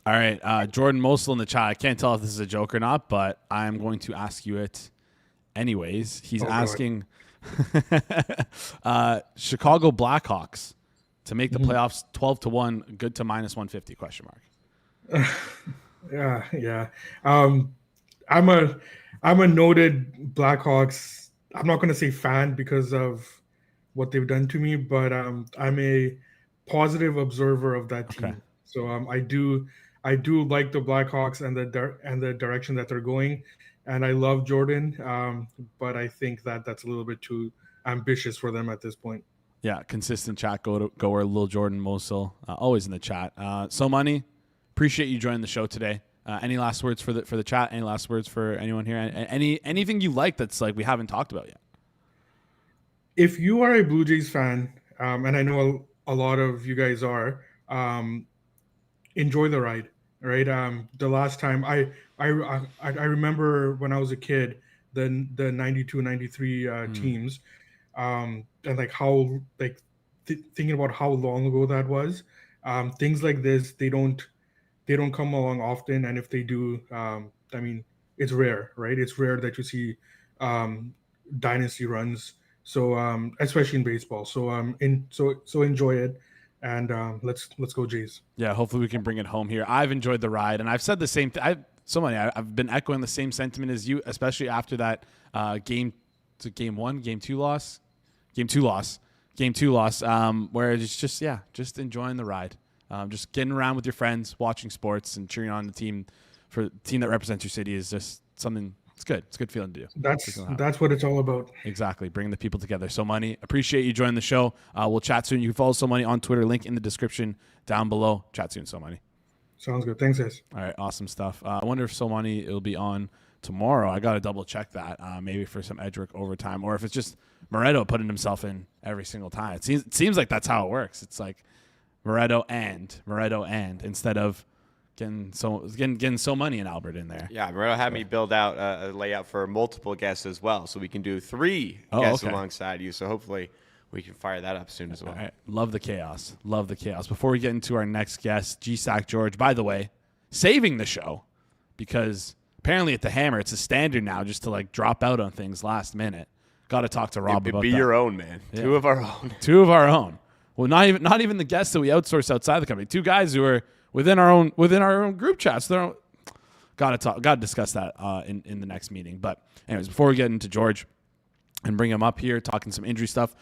All right, Jordan Mosel in the chat. I can't tell if this is a joke or not, but I'm going to ask you it anyways. He's asking Chicago Blackhawks to make the playoffs 12-1, good to minus 150 ? Yeah. I'm a noted Blackhawks. I'm not going to say fan because of what they've done to me, but I'm a positive observer of that team. Okay. So I do like the Blackhawks and the direction that they're going, and I love Jordan. But I think that that's a little bit too ambitious for them at this point. Yeah, consistent chat goer, Lil Jordan Mosel, always in the chat. So Money, appreciate you joining the show today. Any last words for the chat? Any last words for anyone here? Anything you like that's like we haven't talked about yet? If you are a Blue Jays fan, and I know a lot of you guys are, enjoy the ride. Right. The last time I remember when I was a kid, the 92, 93 teams, and like how like thinking about how long ago that was. Things like this, they don't come along often, and if they do, I mean, it's rare, right? It's rare that you see dynasty runs. So especially in baseball. So so enjoy it, and let's go Jays. Yeah, hopefully we can bring it home here. I've enjoyed the ride, and I've said the same thing. I've been echoing the same sentiment as you, especially after that game 2 loss, where it's just enjoying the ride, just getting around with your friends, watching sports, and cheering on the team that represents your city is just something. It's good. It's a good feeling to do. That's what it's all about. Exactly. Bringing the people together. So Money, appreciate you joining the show. We'll chat soon. You can follow So Money on Twitter. Link in the description down below. Chat soon, So Money. Sounds good. Thanks, guys. All right. Awesome stuff. I wonder if So Money it'll be on tomorrow. I got to double check that. Maybe for some edge work overtime, or if it's just Moretto putting himself in every single time. It seems like that's how it works. It's like Moretto and instead of getting So Money and Albert in there. Yeah, Moretto had me build out a layout for multiple guests as well, so we can do 3 guests alongside you. So hopefully we can fire that up soon as well. All right. Love the chaos. Before we get into our next guest, G-Sack George, by the way, saving the show because apparently at the Hammer it's a standard now just to like drop out on things last minute. Got to talk to Rob about that. Be your own, man. Yeah. 2 of our own. 2 of our own. Well, not even the guests that we outsource outside the company. 2 guys who are within our own group chats. Got to discuss that in the next meeting. But anyways, before we get into George and bring him up here, talking some injury stuff,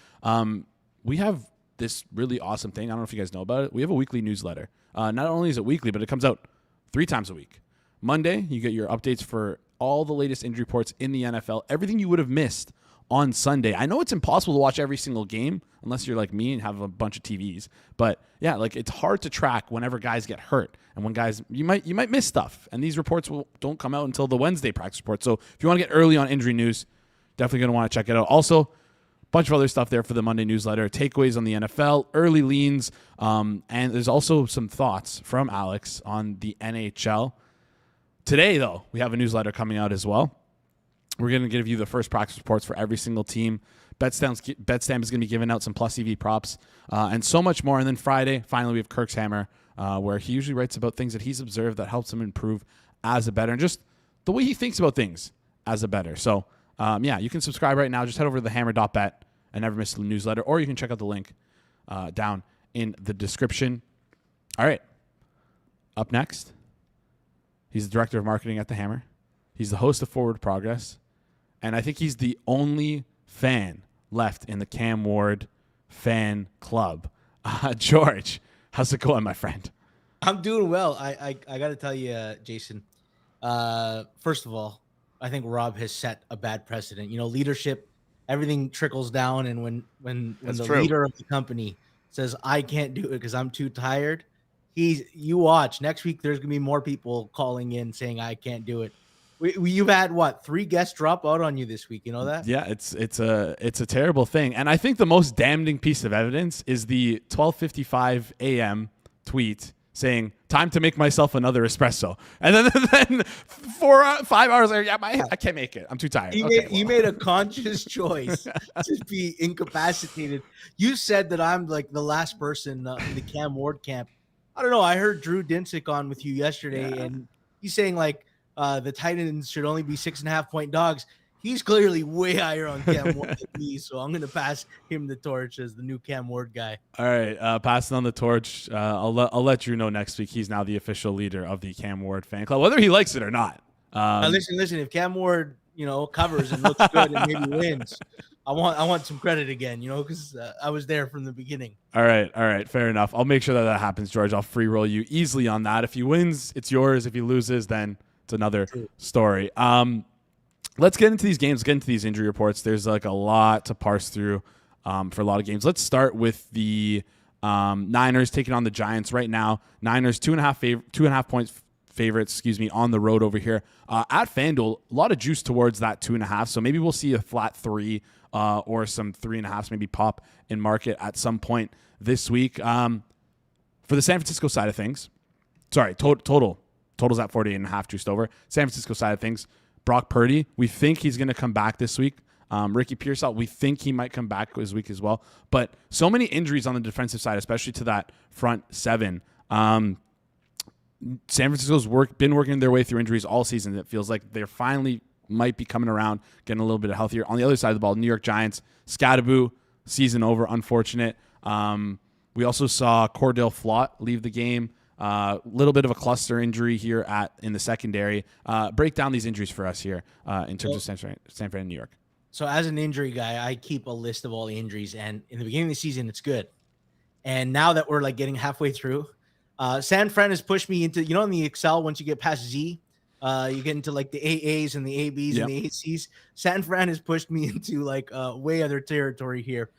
we have this really awesome thing. I don't know if you guys know about it. We have a weekly newsletter. Not only is it weekly, but it comes out 3 times a week. Monday, you get your updates for all the latest injury reports in the NFL, everything you would have missed on Sunday. I know it's impossible to watch every single game unless you're like me and have a bunch of TVs. But yeah, like it's hard to track whenever guys get hurt and when guys you might miss stuff. And these reports don't come out until the Wednesday practice report. So if you want to get early on injury news, definitely going to want to check it out. Also, a bunch of other stuff there for the Monday newsletter, takeaways on the NFL, early leans, and there's also some thoughts from Alex on the NHL. Today, though, we have a newsletter coming out as well. We're going to give you the first practice reports for every single team. Betstamp is going to be giving out some plus EV props and so much more. And then Friday, finally, we have Kirk's Hammer, where he usually writes about things that he's observed that helps him improve as a bettor and just the way he thinks about things as a bettor. So, yeah, you can subscribe right now. Just head over to thehammer.bet and never miss the newsletter, or you can check out the link down in the description. All right. Up next, he's the director of marketing at the Hammer. He's the host of Forward Progress. And I think he's the only fan left in the Cam Ward Fan Club. George, how's it going, my friend? I'm doing well. I got to tell you, Jason, first of all, I think Rob has set a bad precedent. Leadership, everything trickles down. And when the leader of the company says, I can't do it because I'm too tired, you watch. Next week, there's going to be more people calling in saying, I can't do it. You've had, 3 guests drop out on you this week. You know that? Yeah, it's a terrible thing. And I think the most damning piece of evidence is the 12:55 a.m. tweet saying, time to make myself another espresso. And then 5 hours later, I can't make it. I'm too tired. You made a conscious choice to be incapacitated. You said that I'm like the last person in the Cam Ward camp. I don't know. I heard Drew Dinsick on with you yesterday, and he's saying the Titans should only be 6.5-point dogs. He's clearly way higher on Cam Ward than me, so I'm going to pass him the torch as the new Cam Ward guy. All right, passing on the torch. I'll let you know next week. He's now the official leader of the Cam Ward fan club, whether he likes it or not. Listen. If Cam Ward, covers and looks good and maybe wins, I want some credit again, because I was there from the beginning. All right, fair enough. I'll make sure that happens, George. I'll free roll you easily on that. If he wins, it's yours. If he loses, then it's another story. Let's get into these games, get into these injury reports. There's a lot to parse through for a lot of games. Let's start with the Niners taking on the Giants right now. Niners 2.5 points favorites, on the road over here. At FanDuel, a lot of juice towards that 2.5. So maybe we'll see a flat 3 or some 3.5s maybe pop in market at some point this week. For the San Francisco side of things, total's at 48.5 juiced over. San Francisco side of things, Brock Purdy, we think he's going to come back this week. Ricky Pearsall, we think he might come back this week as well. But so many injuries on the defensive side, especially to that front 7. San Francisco's been working their way through injuries all season. It feels like they're finally might be coming around, getting a little bit healthier. On the other side of the ball, New York Giants, Scadaboo, season over, unfortunate. We also saw Cordell Flott leave the game. Little bit of a cluster injury here in the secondary. Break down these injuries for us here in terms of San Fran and New York. So as an injury guy, I keep a list of all the injuries, and in the beginning of the season, it's good. And now that we're getting halfway through, San Fran has pushed me into, in the Excel, once you get past Z, you get into the AAs and the ABs and the ACs. San Fran has pushed me into way other territory here.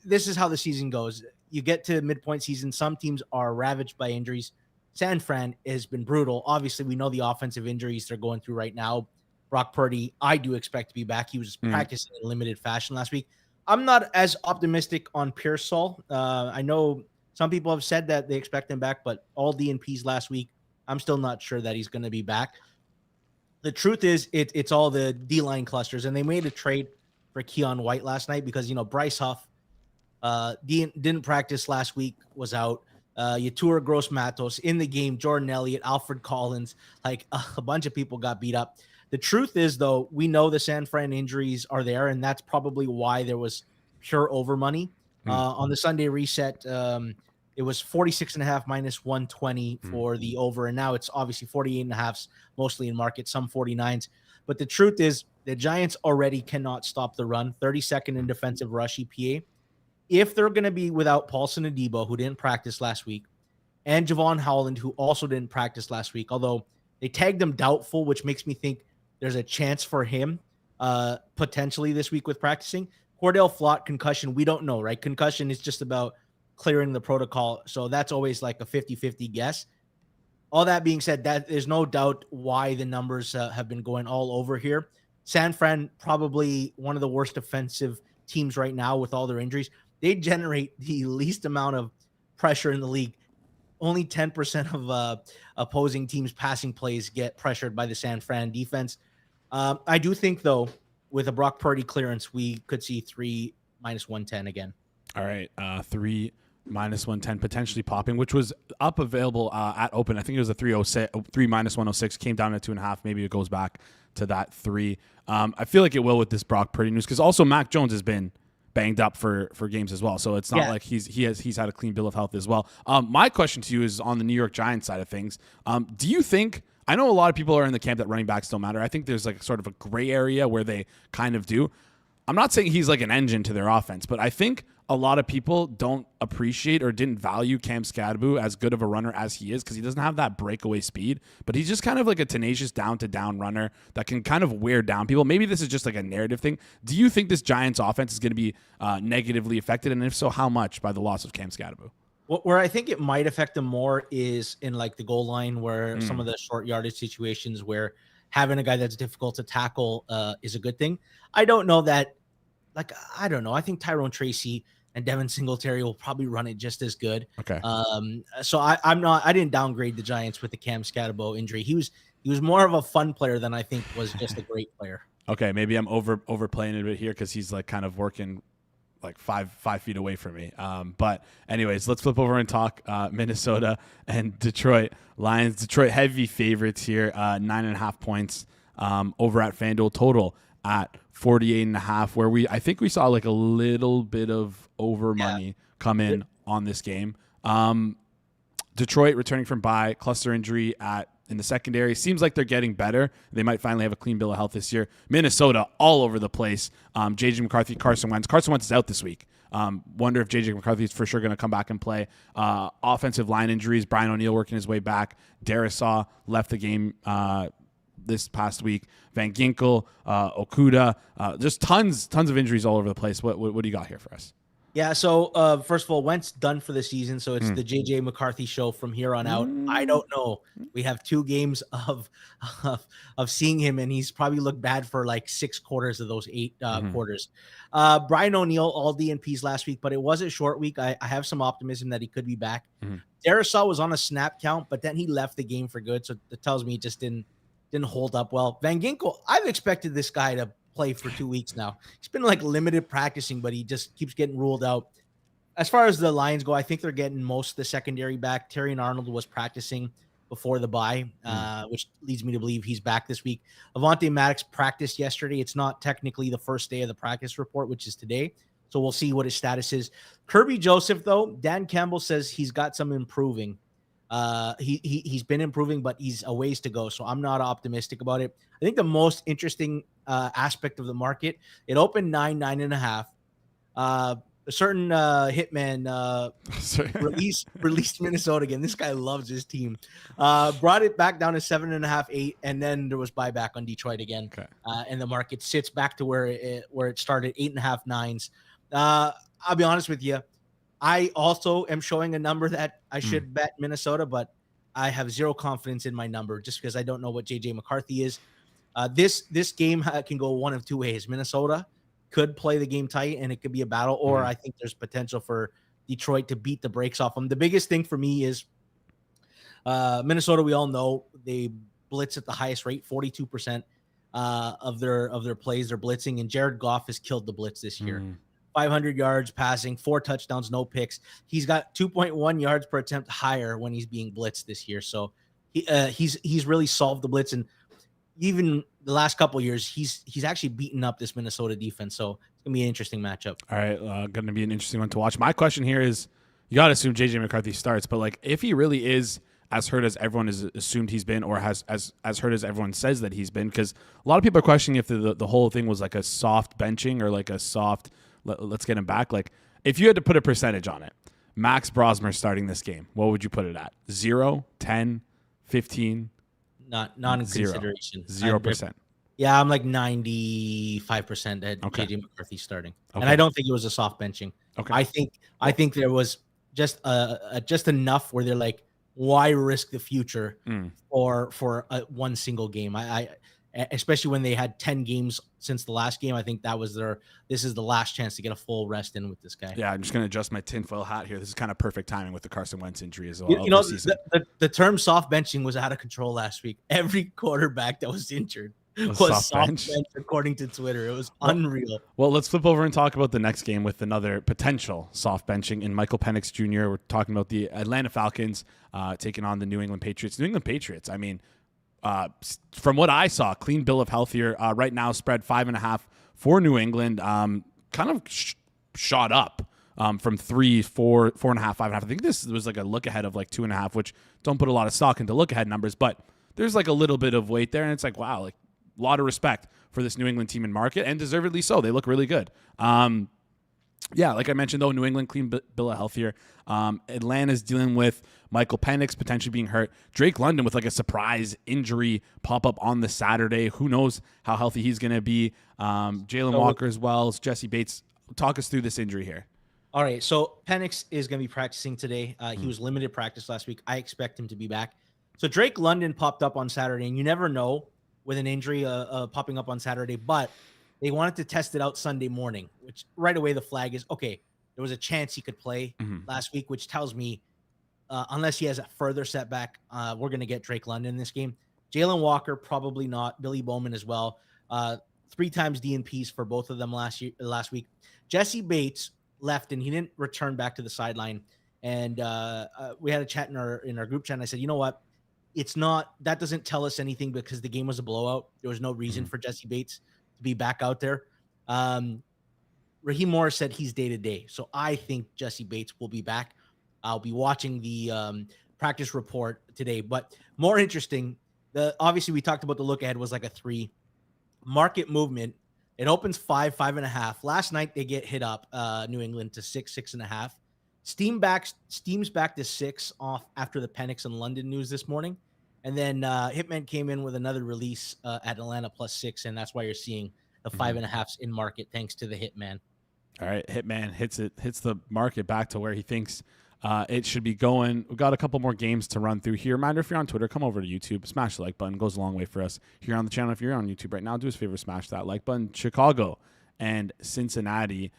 This is how the season goes. You get to midpoint season, some teams are ravaged by injuries. San Fran has been brutal. Obviously, we know the offensive injuries they're going through right now. Brock Purdy, I do expect to be back. He was practicing in limited fashion last week. I'm not as optimistic on Pearsall. I know some people have said that they expect him back, but all DNPs last week, I'm still not sure that he's going to be back. The truth is, it's all the D-line clusters, and they made a trade for Keon White last night because, Bryce Huff didn't practice last week, was out. Yatura Gross-Matos in the game, Jordan Elliott, Alfred Collins, a bunch of people got beat up. The truth is, though, we know the San Fran injuries are there, and that's probably why there was pure over money. On the Sunday reset, it was 46.5 minus 120 for the over, and now it's obviously 48.5, mostly in market, some 49s. But the truth is, the Giants already cannot stop the run. 32nd in defensive rush EPA. If they're going to be without Paulson Adebo, who didn't practice last week, and Javon Howland, who also didn't practice last week, although they tagged him doubtful, which makes me think there's a chance for him potentially this week with practicing. Cordell Flott, concussion, we don't know, right? Concussion is just about clearing the protocol, so that's always a 50-50 guess. All that being said, that there's no doubt why the numbers have been going all over here. San Fran, probably one of the worst defensive teams right now with all their injuries. They generate the least amount of pressure in the league. Only 10% of opposing teams' passing plays get pressured by the San Fran defense. I do think, though, with a Brock Purdy clearance, we could see 3 minus 110 again. All right, 3 minus 110 potentially popping, which was up available at open. I think it was a 3 minus 106, came down to 2.5. Maybe it goes back to that 3. I feel like it will with this Brock Purdy news because also Mac Jones has been banged up for games as well. So it's not like he's had a clean bill of health as well. My question to you is on the New York Giants side of things. Do you think, I know a lot of people are in the camp that running backs don't matter. I think there's sort of a gray area where they kind of do. I'm not saying he's an engine to their offense, but I think a lot of people don't appreciate or didn't value Cam Scadaboo as good of a runner as he is because he doesn't have that breakaway speed, but he's just kind of like a tenacious down-to-down runner that can kind of wear down people. Maybe this is just like a narrative thing. Do you think this Giants offense is going to be negatively affected, and if so, how much by the loss of Cam Scadaboo? Where I think it might affect them more is in like the goal line, where some of the short yardage situations where having a guy that's difficult to tackle is a good thing. I don't know that. Like, I don't know. I think Tyrone Tracy and Devin Singletary will probably run it just as good. Okay. So I didn't downgrade the Giants with the Cam Scadaboo injury. He was more of a fun player than I think was just a great player. Okay, maybe I'm overplaying it a bit here because he's like kind of working like five feet away from me. But anyways, let's flip over and talk Minnesota and Detroit Lions. Detroit heavy favorites here, 9.5 points over at FanDuel, total at 48.5, where I think we saw like a little bit of over money come in on this game. Detroit returning from bye, cluster injury in the secondary. Seems like they're getting better. They might finally have a clean bill of health this year. Minnesota all over the place. JJ McCarthy, Carson Wentz. Carson Wentz is out this week. Wonder if JJ McCarthy is for sure going to come back and play. Offensive line injuries. Brian O'Neill working his way back. Darisaw left the game this past week. Van Ginkel, Okuda, just tons of injuries all over the place. What do you got here for us? Yeah, so first of all, Wentz done for the season, so it's the JJ McCarthy show from here on out. I don't know. We have 2 games of seeing him, and he's probably looked bad for like 6 quarters of those 8 quarters. Brian O'Neill, all DNPs last week, but it was a short week. I have some optimism that he could be back. Darisaw was on a snap count, but then he left the game for good, so that tells me he just didn't hold up well. Van Ginkel, I've expected this guy to play for 2 weeks now. He's been like limited practicing, but he just keeps getting ruled out. As far as the Lions go, I think they're getting most of the secondary back. Terry and Arnold was practicing before the bye, which leads me to believe he's back this week. Avonte Maddox practiced yesterday. It's not technically the first day of the practice report, which is today. So we'll see what his status is. Kirby Joseph, though, Dan Campbell says he's got some improving. He's been improving, but he's a ways to go. So I'm not optimistic about it. I think the most interesting aspect of the market, it opened 9.5. A certain hitman released Minnesota again. This guy loves his team. Brought it back down to 7.5, 8, and then there was buyback on Detroit again. Okay. And the market sits back to where it started, 8.5, 9s. I'll be honest with you. I also am showing a number that I should bet Minnesota, but I have zero confidence in my number just because I don't know what JJ McCarthy is. This game can go one of 2 ways. Minnesota could play the game tight and it could be a battle, or I think there's potential for Detroit to beat the brakes off them. The biggest thing for me is Minnesota. We all know they blitz at the highest rate, 42% of their plays they're blitzing, and Jared Goff has killed the blitz this year. 500 yards passing, 4 touchdowns, no picks. He's got 2.1 yards per attempt higher when he's being blitzed this year. So he's really solved the blitz, and even the last couple of years, he's actually beaten up this Minnesota defense. So it's gonna be an interesting matchup. All right, going to be an interesting one to watch. My question here is, you got to assume JJ McCarthy starts, but like if he really is as hurt as everyone has assumed he's been, or has as hurt as everyone says that he's been, because a lot of people are questioning if the whole thing was like a soft benching or like a soft let's get him back. Like if you had to put a percentage on it, Max Brosmer starting this game, what would you put it at? 0, 10, 15? Not in consideration. 0%. Yeah, I'm like 95% at JJ McCarthy starting, and I don't think it was a soft benching. Okay, I think there was just enough where they're like, why risk the future for one single game? I especially when they had 10 games since the last game. I think that was this is the last chance to get a full rest in with this guy. Yeah, I'm just going to adjust my tinfoil hat here. This is kind of perfect timing with the Carson Wentz injury as well. You know, the term soft benching was out of control last week. Every quarterback that was injured was soft bench, according to Twitter. It was unreal. Well, let's flip over and talk about the next game with another potential soft benching in Michael Penix Jr. We're talking about the Atlanta Falcons taking on the New England Patriots. New England Patriots, I mean, from what I saw, clean bill of health here. Right now, spread 5.5 for New England. Kind of shot up from 3, 4, 4.5, 5.5. I think this was like a look ahead of like 2.5, which don't put a lot of stock into look ahead numbers, but there's like a little bit of weight there, and it's like, wow, like a lot of respect for this New England team and market, and deservedly so. They look really good. Yeah, like I mentioned, though, New England clean bill of health here. Atlanta's dealing with Michael Penix potentially being hurt. Drake London with like a surprise injury pop up on the Saturday. Who knows how healthy he's going to be. Jalen Walker as well as Jesse Bates. Talk us through this injury here. All right, so Penix is going to be practicing today. He was limited practice last week. I expect him to be back. So Drake London popped up on Saturday, and you never know with an injury popping up on Saturday, but they wanted to test it out Sunday morning, which right away the flag is, okay, there was a chance he could play last week, which tells me unless he has a further setback, we're going to get Drake London in this game. Jalen Walker, probably not. Billy Bowman as well. 3 times DNPs for both of them last week. Jesse Bates left, and he didn't return back to the sideline. And we had a chat in our group chat, and I said, you know what? That doesn't tell us anything because the game was a blowout. There was no reason for Jesse Bates to be back out there. Raheem Morris said he's day-to-day. So I think Jesse Bates will be back. I'll be watching the practice report today. But more interesting, obviously we talked about the look ahead was like a 3. Market movement, it opens 5.5. Last night they get hit up, New England, to 6.5. Steam's back to 6 off after the Penix and London news this morning. And then Hitman came in with another release at Atlanta +6, and that's why you're seeing the 5.5s in market thanks to the Hitman. All right, Hitman hits the market back to where he thinks it should be going. We've got a couple more games to run through here. Reminder, if you're on Twitter, come over to YouTube, smash the like button. It goes a long way for us here on the channel. If you're on YouTube right now, do us a favor, smash that like button. Chicago and Cincinnati.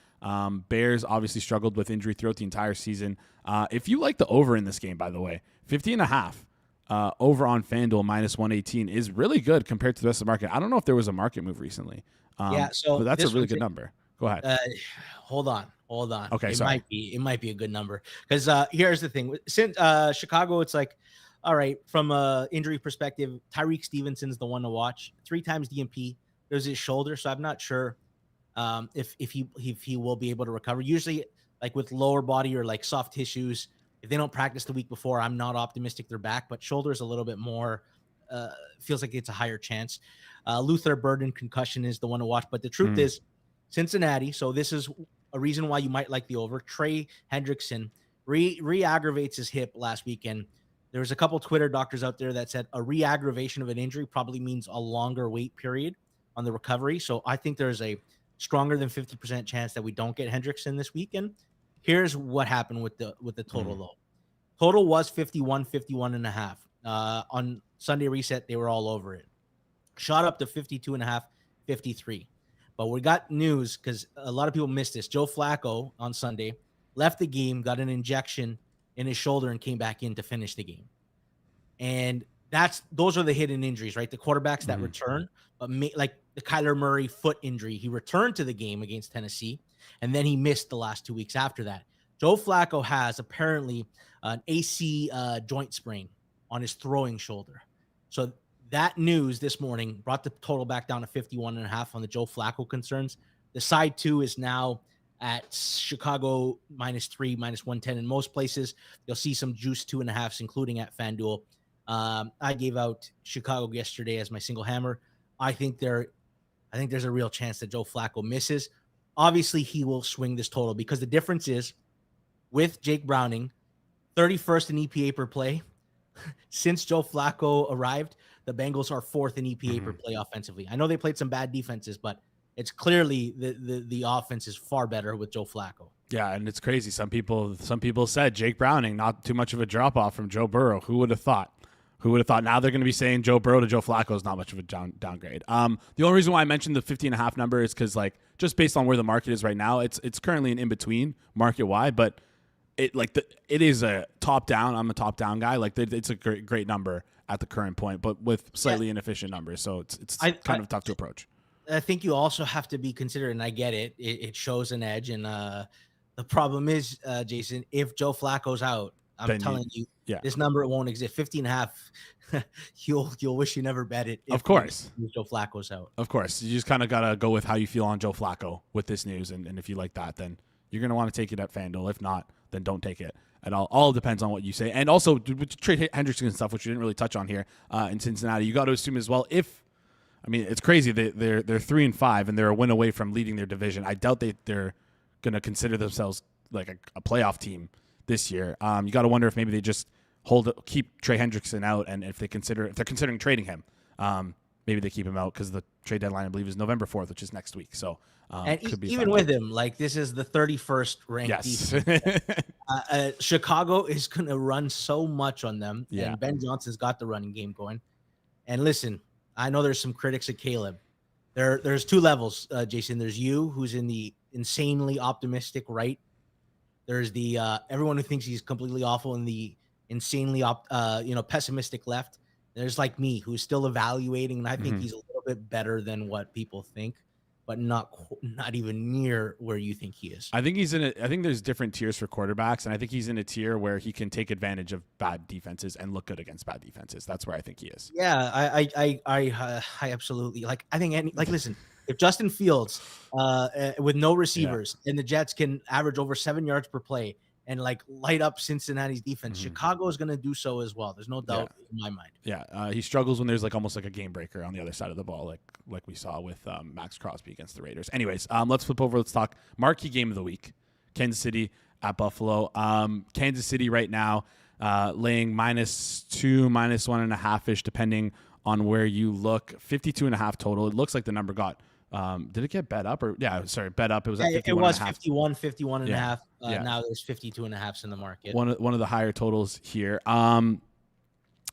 Bears obviously struggled with injury throughout the entire season. If you like the over in this game, by the way, 50.5. Over on FanDuel -118 is really good compared to the rest of the market. I don't know if there was a market move recently. But that's a really good number. Go ahead. Hold on. Okay, it might be a good number because here's the thing. Since Chicago, it's like, all right, from a injury perspective, Tyreek Stevenson's the one to watch. 3 times DNP. There's his shoulder, so I'm not sure if he will be able to recover. Usually, like with lower body or like soft tissues, if they don't practice the week before, I'm not optimistic they're back, but shoulders a little bit more, feels like it's a higher chance. Luther Burden concussion is the one to watch, but the truth is Cincinnati. So this is a reason why you might like the over. Trey Hendrickson re-aggravates his hip last weekend. There was a couple Twitter doctors out there that said a re-aggravation of an injury probably means a longer wait period on the recovery. So I think there's a stronger than 50% chance that we don't get Hendrickson this weekend. Here's what happened with the total though. Total was 51.5. On Sunday reset, they were all over it. Shot up to 52.5, 53. But we got news because a lot of people missed this. Joe Flacco on Sunday left the game, got an injection in his shoulder, and came back in to finish the game. And those are the hidden injuries, right? The quarterbacks that return, but like the Kyler Murray foot injury, he returned to the game against Tennessee, and then he missed the last 2 weeks after that. Joe Flacco has apparently an AC joint sprain on his throwing shoulder. So that news this morning brought the total back down to 51.5 on the Joe Flacco concerns. The side 2 is now at Chicago -3, -110. In most places, you'll see some juice 2.5s, including at FanDuel. I gave out Chicago yesterday as my single hammer. I think there's a real chance that Joe Flacco misses. Obviously, he will swing this total because the difference is with Jake Browning, 31st in EPA per play. Since Joe Flacco arrived, the Bengals are 4th in EPA per play offensively. I know they played some bad defenses, but it's clearly the offense is far better with Joe Flacco. Yeah, and it's crazy. Some people said Jake Browning, not too much of a drop-off from Joe Burrow. Who would have thought? Now they're going to be saying Joe Burrow to Joe Flacco is not much of a downgrade. The only reason why I mentioned the 50.5 number is because, like, just based on where the market is right now, it's currently an in-between market-wide, but it is a top-down. I'm a top-down guy. Like, it's a great number at the current point, but with slightly inefficient numbers, so it's kind of tough to approach. I think you also have to be considerate, and I get it. It shows an edge, and the problem is, Jason, if Joe Flacco's out, I'm telling you, this number won't exist. 50.5, you'll wish you never bet it. Of course. Joe Flacco's out. Of course. You just kind of got to go with how you feel on Joe Flacco with this news, and if you like that, then you're going to want to take it at FanDuel. If not, then don't take it at all. All depends on what you say. And also, with Trey Hendrickson and stuff, which we didn't really touch on here in Cincinnati, you got to assume as well it's crazy. They're 3-5, and they're a win away from leading their division. I doubt they're going to consider themselves like a playoff team this year. You got to wonder if maybe they just keep Trey Hendrickson out, and if they're considering trading him, maybe they keep him out because the trade deadline, I believe, is November 4th, which is next week. So and even with him, like this is the 31st ranked defense. Chicago is going to run so much on them, and Ben Johnson's got the running game going. And listen, I know there's some critics of Caleb. There's two levels, Jason. There's you, who's in the insanely optimistic right. There's the everyone who thinks he's completely awful in the insanely pessimistic left. There's like me, who's still evaluating, and I think he's a little bit better than what people think, but not even near where you think he is. I think I think there's different tiers for quarterbacks, and I think he's in a tier where he can take advantage of bad defenses and look good against bad defenses. That's where I think he is. Yeah, I absolutely like. I think listen, if Justin Fields with no receivers and the Jets can average over 7 yards per play and like light up Cincinnati's defense, Chicago is going to do so as well. There's no doubt in my mind. Yeah, he struggles when there's like almost like a game breaker on the other side of the ball, like we saw with Max Crosby against the Raiders. Anyways, let's flip over. Let's talk marquee game of the week: Kansas City at Buffalo. Kansas City right now laying -2, -1.5 ish, depending on where you look. 52.5 total. It looks like the number got. Did it get bet up or bet up? It was at 51. It was 51 and a half. Now there's 52.5 in the market. One of the higher totals here.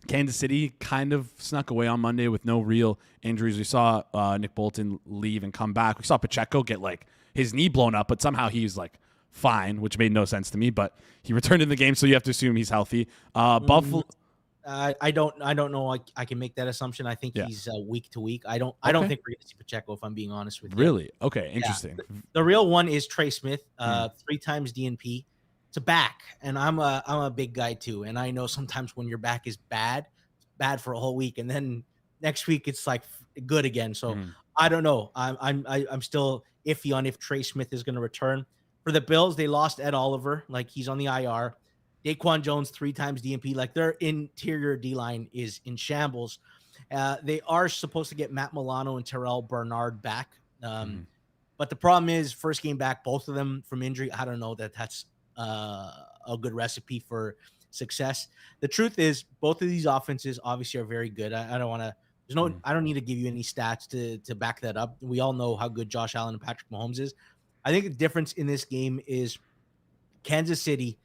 Kansas City kind of snuck away on Monday with no real injuries. We saw Nick Bolton leave and come back. We saw Pacheco get like his knee blown up, but somehow he's like fine, which made no sense to me. But he returned in the game, so you have to assume he's healthy. Buffalo. I don't know. I can make that assumption. I think he's week to week. I don't think we're going to see Pacheco, if I'm being honest with you. Really? Okay. Interesting. Yeah. The real one is Trey Smith, 3 times DNP. It's a back, and I'm a big guy too. And I know sometimes when your back is bad, it's bad for a whole week, and then next week it's like good again. So I don't know. I'm still iffy on if Trey Smith is going to return. For the Bills, they lost Ed Oliver, like he's on the IR. Daquan Jones 3 times DNP, like their interior D-line is in shambles. They are supposed to get Matt Milano and Terrell Bernard back. But the problem is first game back, both of them from injury. I don't know that's a good recipe for success. The truth is both of these offenses obviously are very good. I don't want to, I don't need to give you any stats to back that up. We all know how good Josh Allen and Patrick Mahomes is. I think the difference in this game is Kansas City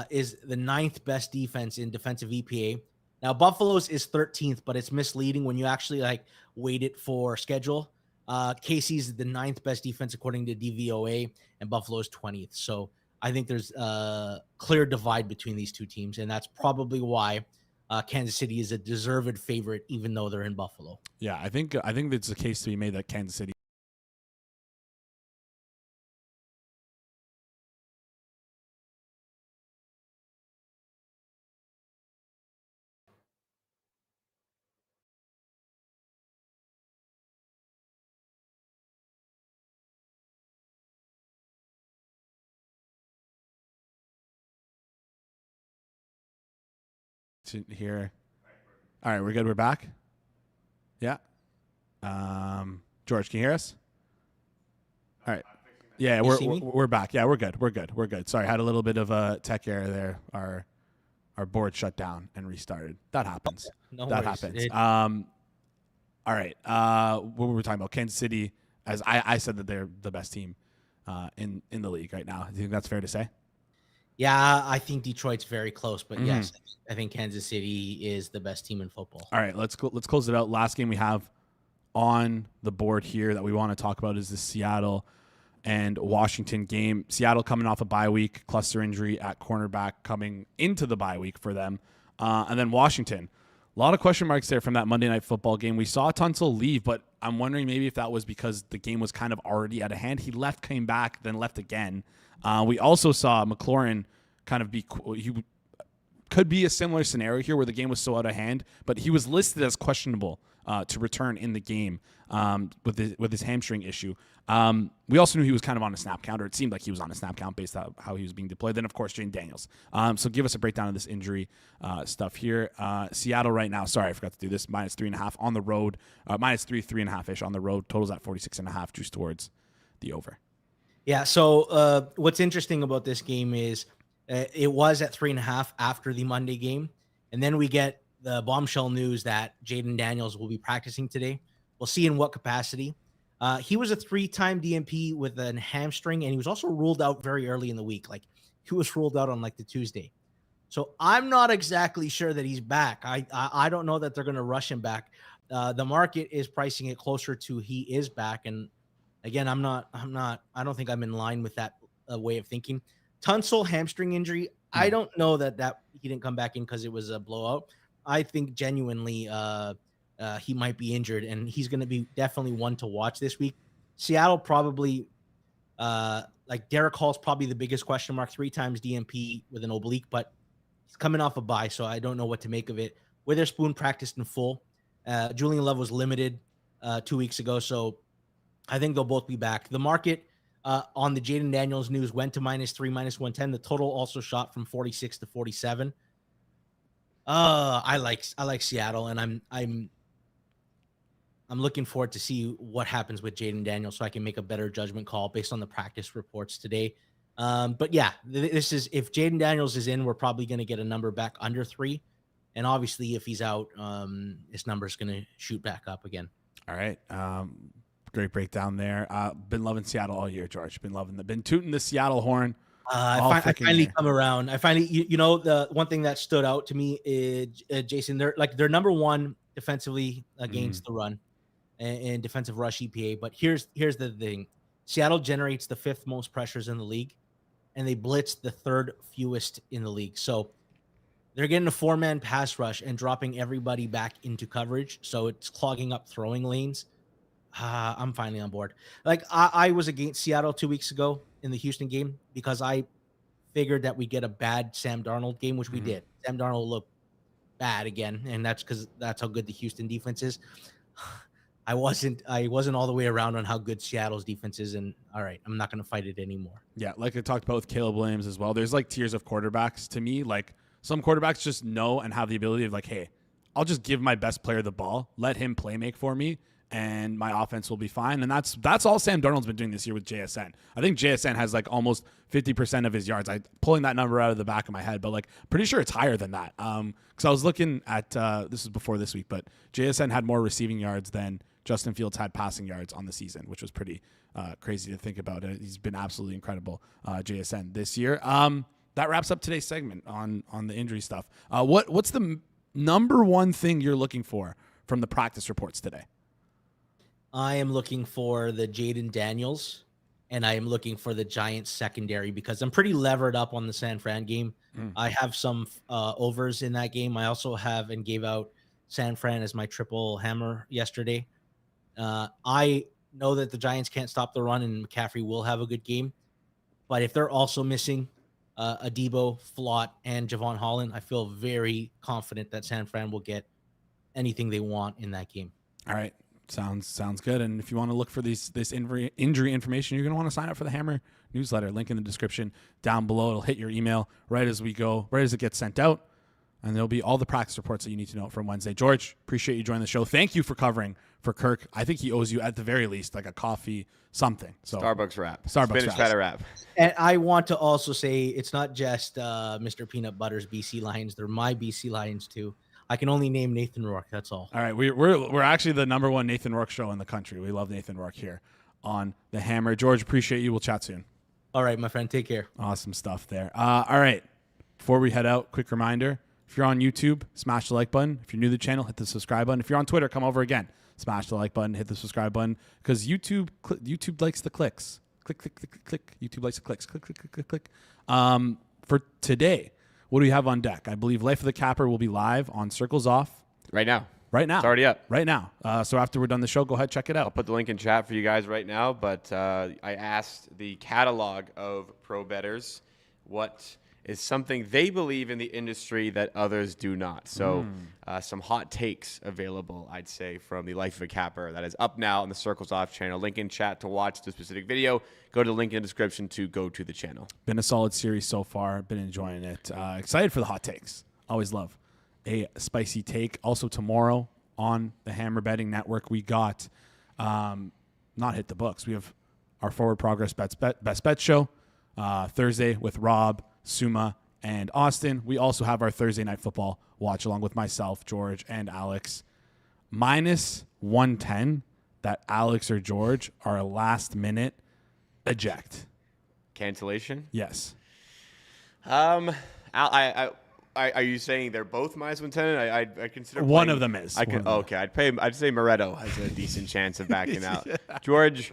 is the 9th best defense in defensive EPA. Now Buffalo's is 13th, but it's misleading when you actually like weight it for schedule. KC's the 9th best defense according to DVOA, and Buffalo's 20th. So I think there's a clear divide between these two teams, and that's probably why Kansas City is a deserved favorite, even though they're in Buffalo. Yeah, I think it's a case to be made that Kansas City. Here. All right, we're good. We're back. Yeah. George, can you hear us? All right. Yeah, we're back. Yeah, we're good. Sorry, I had a little bit of a tech error there. Our board shut down and restarted. That happens. That happens. All right. What were we talking about? Kansas City, as I said that they're the best team in the league right now. Do you think that's fair to say? Yeah, I think Detroit's very close, but yes, I think Kansas City is the best team in football. All right, let's close it out. Last game we have on the board here that we want to talk about is the Seattle and Washington game. Seattle coming off a bye week, cluster injury at cornerback coming into the bye week for them. And then Washington, a lot of question marks there from that Monday Night Football game. We saw Tunsil leave, but I'm wondering maybe if that was because the game was kind of already out of hand. He left, came back, then left again. We also saw McLaurin kind of he could be a similar scenario here where the game was so out of hand, but he was listed as questionable to return in the game with his hamstring issue. We also knew he was kind of on a snap count, or it seemed like he was on a snap count based on how he was being deployed. Then, of course, Jane Daniels. So give us a breakdown of this injury stuff here. Seattle right now, sorry, I forgot to do this, -3.5 on the road, -3.5-ish on the road. Totals at 46.5, juice towards the over. Yeah. So what's interesting about this game is it was at 3.5 after the Monday game. And then we get the bombshell news that Jaden Daniels will be practicing today. We'll see in what capacity. He was a 3-time DNP with a hamstring, and he was also ruled out very early in the week. Like he was ruled out on like the Tuesday. So I'm not exactly sure that he's back. I don't know that they're going to rush him back. The market is pricing it closer to he is back. And again, I don't think I'm in line with that way of thinking. Tunsil hamstring injury. I don't know that he didn't come back in because it was a blowout. I think genuinely he might be injured, and he's going to be definitely one to watch this week. Seattle probably, like Derek Hall's probably the biggest question mark, 3 times DNP with an oblique, but he's coming off a bye, so I don't know what to make of it. Witherspoon practiced in full. Julian Love was limited 2 weeks ago, so I think they'll both be back. The market on the Jaden Daniels news went to -3, -110. The total also shot from 46 to 47. I like Seattle, and I'm looking forward to see what happens with Jaden Daniels so I can make a better judgment call based on the practice reports today. But yeah, this is if Jaden Daniels is in, we're probably going to get a number back under 3. And obviously if he's out, this number is going to shoot back up again. All right. Great breakdown there. Been loving Seattle all year, George. Been tooting the Seattle horn. I finally come around. I finally, the one thing that stood out to me is Jason. They're number 1 defensively against the run and defensive rush EPA. But here's the thing: Seattle generates the 5th most pressures in the league, and they blitz the 3rd fewest in the league. So they're getting a 4-man pass rush and dropping everybody back into coverage. So it's clogging up throwing lanes. I'm finally on board. Like I was against Seattle 2 weeks ago in the Houston game because I figured that we'd get a bad Sam Darnold game, which we did. Sam Darnold looked bad again, and that's because that's how good the Houston defense is. I wasn't all the way around on how good Seattle's defense is, and all right, I'm not going to fight it anymore. Yeah, like I talked about with Caleb Williams as well. There's like tiers of quarterbacks to me. Like some quarterbacks just know and have the ability of like, hey, I'll just give my best player the ball, let him play make for me, and my offense will be fine. And that's all Sam Darnold's been doing this year with JSN. I think JSN has like almost 50% of his yards. I'm pulling that number out of the back of my head, but like pretty sure it's higher than that. Because I was looking at this was before this week, but JSN had more receiving yards than Justin Fields had passing yards on the season, which was pretty crazy to think about. He's been absolutely incredible, JSN, this year. That wraps up today's segment on the injury stuff. What's the number one thing you're looking for from the practice reports today? I am looking for the Jaden Daniels, and I am looking for the Giants secondary because I'm pretty levered up on the San Fran game. I have some overs in that game. I also have and gave out San Fran as my triple hammer yesterday. I know that the Giants can't stop the run, and McCaffrey will have a good game. But if they're also missing Adebo, Flott, and Javon Holland, I feel very confident that San Fran will get anything they want in that game. All right. Sounds good. And if you want to look for this injury information, you're going to want to sign up for the Hammer newsletter. Link in the description down below. It'll hit your email right as it gets sent out. And there'll be all the practice reports that you need to know from Wednesday. George, appreciate you joining the show. Thank you for covering for Kirk. I think he owes you at the very least like a coffee, something. So Starbucks wrap. Starbucks wrap. And I want to also say it's not just Mr. Peanut Butter's BC Lions. They're my BC Lions too. I can only name Nathan Rourke. That's all. All right, we're actually the number 1 Nathan Rourke show in the country. We love Nathan Rourke here on the Hammer. George, appreciate you. We'll chat soon. All right, my friend. Take care. Awesome stuff there. All right, before we head out, quick reminder: if you're on YouTube, smash the like button. If you're new to the channel, hit the subscribe button. If you're on Twitter, come over again. Smash the like button, hit the subscribe button, because YouTube likes the clicks. Click, click, click, click, click. YouTube likes the clicks. Click, click, click, click, click. For today, what do we have on deck? I believe Life of the Capper will be live on Circles Off. Right now. It's already up. Right now. So after we're done the show, go ahead, check it out. I'll put the link in chat for you guys right now, but I asked the catalog of pro bettors what is something they believe in the industry that others do not. So some hot takes available, I'd say, from the Life of a Capper that is up now on the Circles Off channel. Link in chat to watch the specific video. Go to the link in the description to go to the channel. Been a solid series so far. Been enjoying it. Excited for the hot takes. Always love a spicy take. Also tomorrow on the Hammer Betting Network, we got not hit the books. We have our Forward Progress Best Bet show Thursday with Rob, Suma, and Austin. We also have our Thursday Night Football watch along with myself, George, and Alex. Minus 110 that Alex or George are a last-minute eject. Cancellation? Yes. Are you saying they're both minus 110? I consider one of them is. Okay, I'd say Moretto has a decent chance of backing out. George,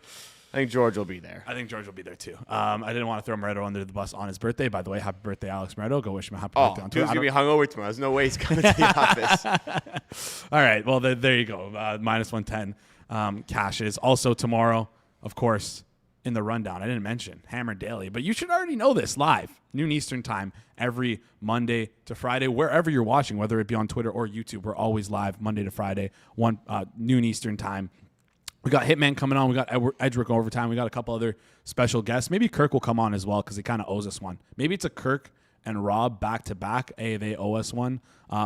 I think George will be there. I think George will be there too. I didn't want to throw Moretto under the bus on his birthday. By the way, happy birthday, Alex Moretto. Go wish him a happy birthday on Twitter. Dude's going to be hungover tomorrow. There's no way he's coming to the office. All right. Well, there you go. Minus 110 cashes. Also tomorrow, of course, in the rundown, I didn't mention Hammer Daily, but you should already know this live, noon Eastern time, every Monday to Friday, wherever you're watching, whether it be on Twitter or YouTube. We're always live Monday to Friday, noon Eastern time. We got Hitman coming on. We got Edgework Overtime. We got a couple other special guests. Maybe Kirk will come on as well because he kind of owes us one. Maybe it's a Kirk and Rob back-to-back. They owe us one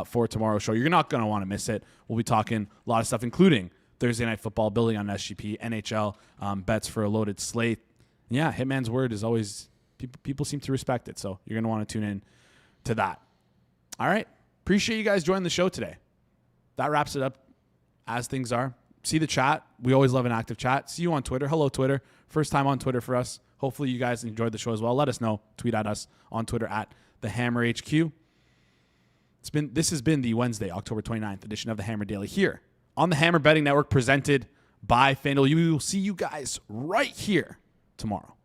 for tomorrow's show. You're not going to want to miss it. We'll be talking a lot of stuff, including Thursday Night Football, building on SGP, NHL, bets for a loaded slate. Yeah, Hitman's word is always, people seem to respect it, so you're going to want to tune in to that. All right. Appreciate you guys joining the show today. That wraps it up as things are. See the chat. We always love an active chat. See you on Twitter. Hello, Twitter. First time on Twitter for us. Hopefully you guys enjoyed the show as well. Let us know. Tweet at us on Twitter at the Hammer HQ. This has been the Wednesday, October 29th edition of the Hammer Daily here on the Hammer Betting Network, presented by FanDuel. We will see you guys right here tomorrow.